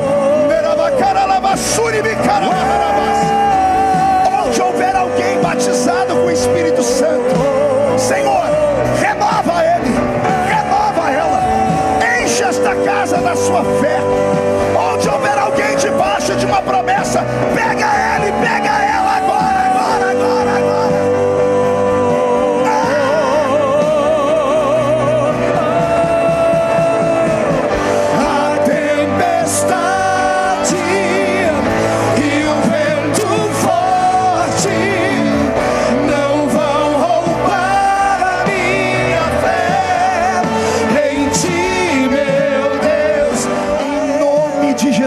Onde houver alguém batizado com o Espírito Santo, Senhor, renova ele, renova ela, enche esta casa da sua fé. Onde houver alguém debaixo de uma promessa, pega ele, pega ela agora, agora, agora, agora. A tempestade e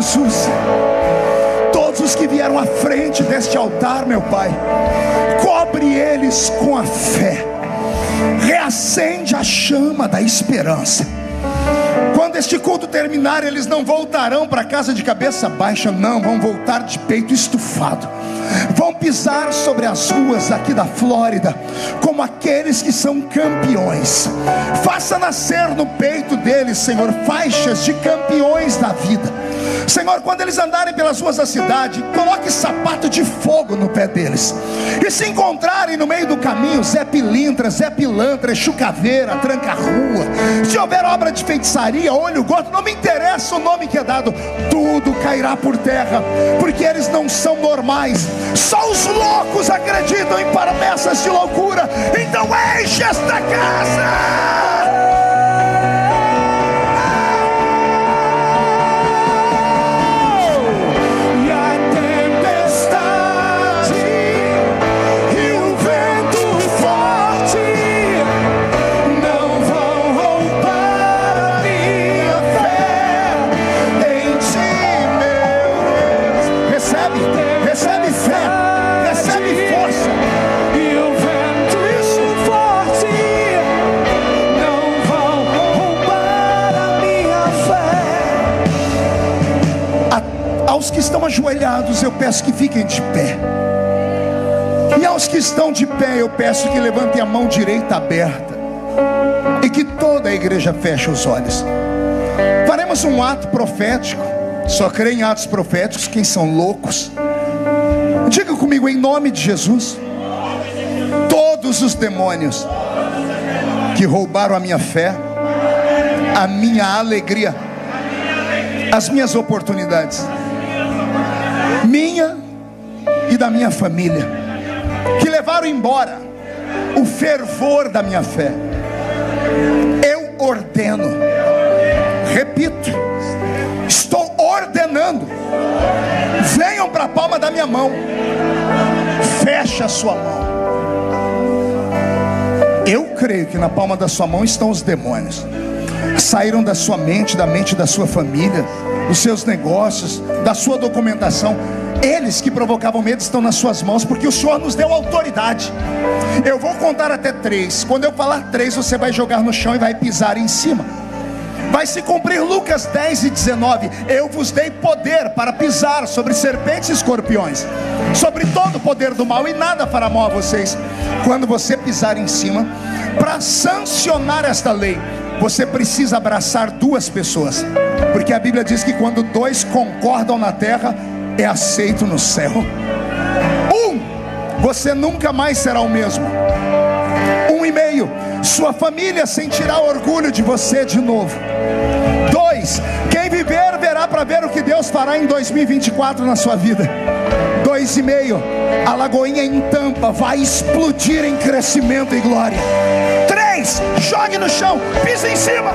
Jesus. Todos os que vieram à frente deste altar, meu Pai, cobre eles com a fé, reacende a chama da esperança. Quando este culto terminar, eles não voltarão para casa de cabeça baixa, não, vão voltar de peito estufado. Vão pisar sobre as ruas aqui da Flórida como aqueles que são campeões. Faça nascer no peito deles, Senhor, faixas de campeões da vida. Senhor, quando eles andarem pelas ruas da cidade, coloque sapato de fogo no pé deles. E se encontrarem no meio do caminho Zé Pilintra, Zé Pilantra, Exu Caveira, Tranca-Rua, se houver obra de feitiçaria, olho gordo, não me interessa o nome que é dado, tudo cairá por terra, porque eles não são normais. Só os loucos acreditam em promessas de loucura. Então enche esta casa. Aos que estão ajoelhados, eu peço que fiquem de pé. E aos que estão de pé, eu peço que levantem a mão direita aberta. E que toda a igreja feche os olhos. Faremos um ato profético. Só crê em atos proféticos quem são loucos. Diga comigo, em nome de Jesus. Todos os demônios que roubaram a minha fé, a minha alegria, as minhas oportunidades, minha e da minha família, que levaram embora o fervor da minha fé, eu ordeno, repito, estou ordenando, venham para a palma da minha mão, feche a sua mão. Eu creio que na palma da sua mão estão os demônios. Saíram da sua mente, da mente da sua família, dos seus negócios, da sua documentação. Eles que provocavam medo estão nas suas mãos, porque o Senhor nos deu autoridade. Eu vou contar até 3. Quando eu falar 3, você vai jogar no chão e vai pisar em cima. Vai se cumprir Lucas 10:19. Eu vos dei poder para pisar sobre serpentes e escorpiões, sobre todo o poder do mal, e nada fará mal a vocês. Quando você pisar em cima, para sancionar esta lei, você precisa abraçar 2 pessoas, porque a Bíblia diz que quando 2 concordam na terra, é aceito no céu. 1, você nunca mais será o mesmo. 1,5, sua família sentirá orgulho de você de novo. 2, quem viver verá para ver o que Deus fará em 2024 na sua vida. 2,5, a Lagoinha em Tampa vai explodir em crescimento e glória. 3, jogue no chão, pisa em cima.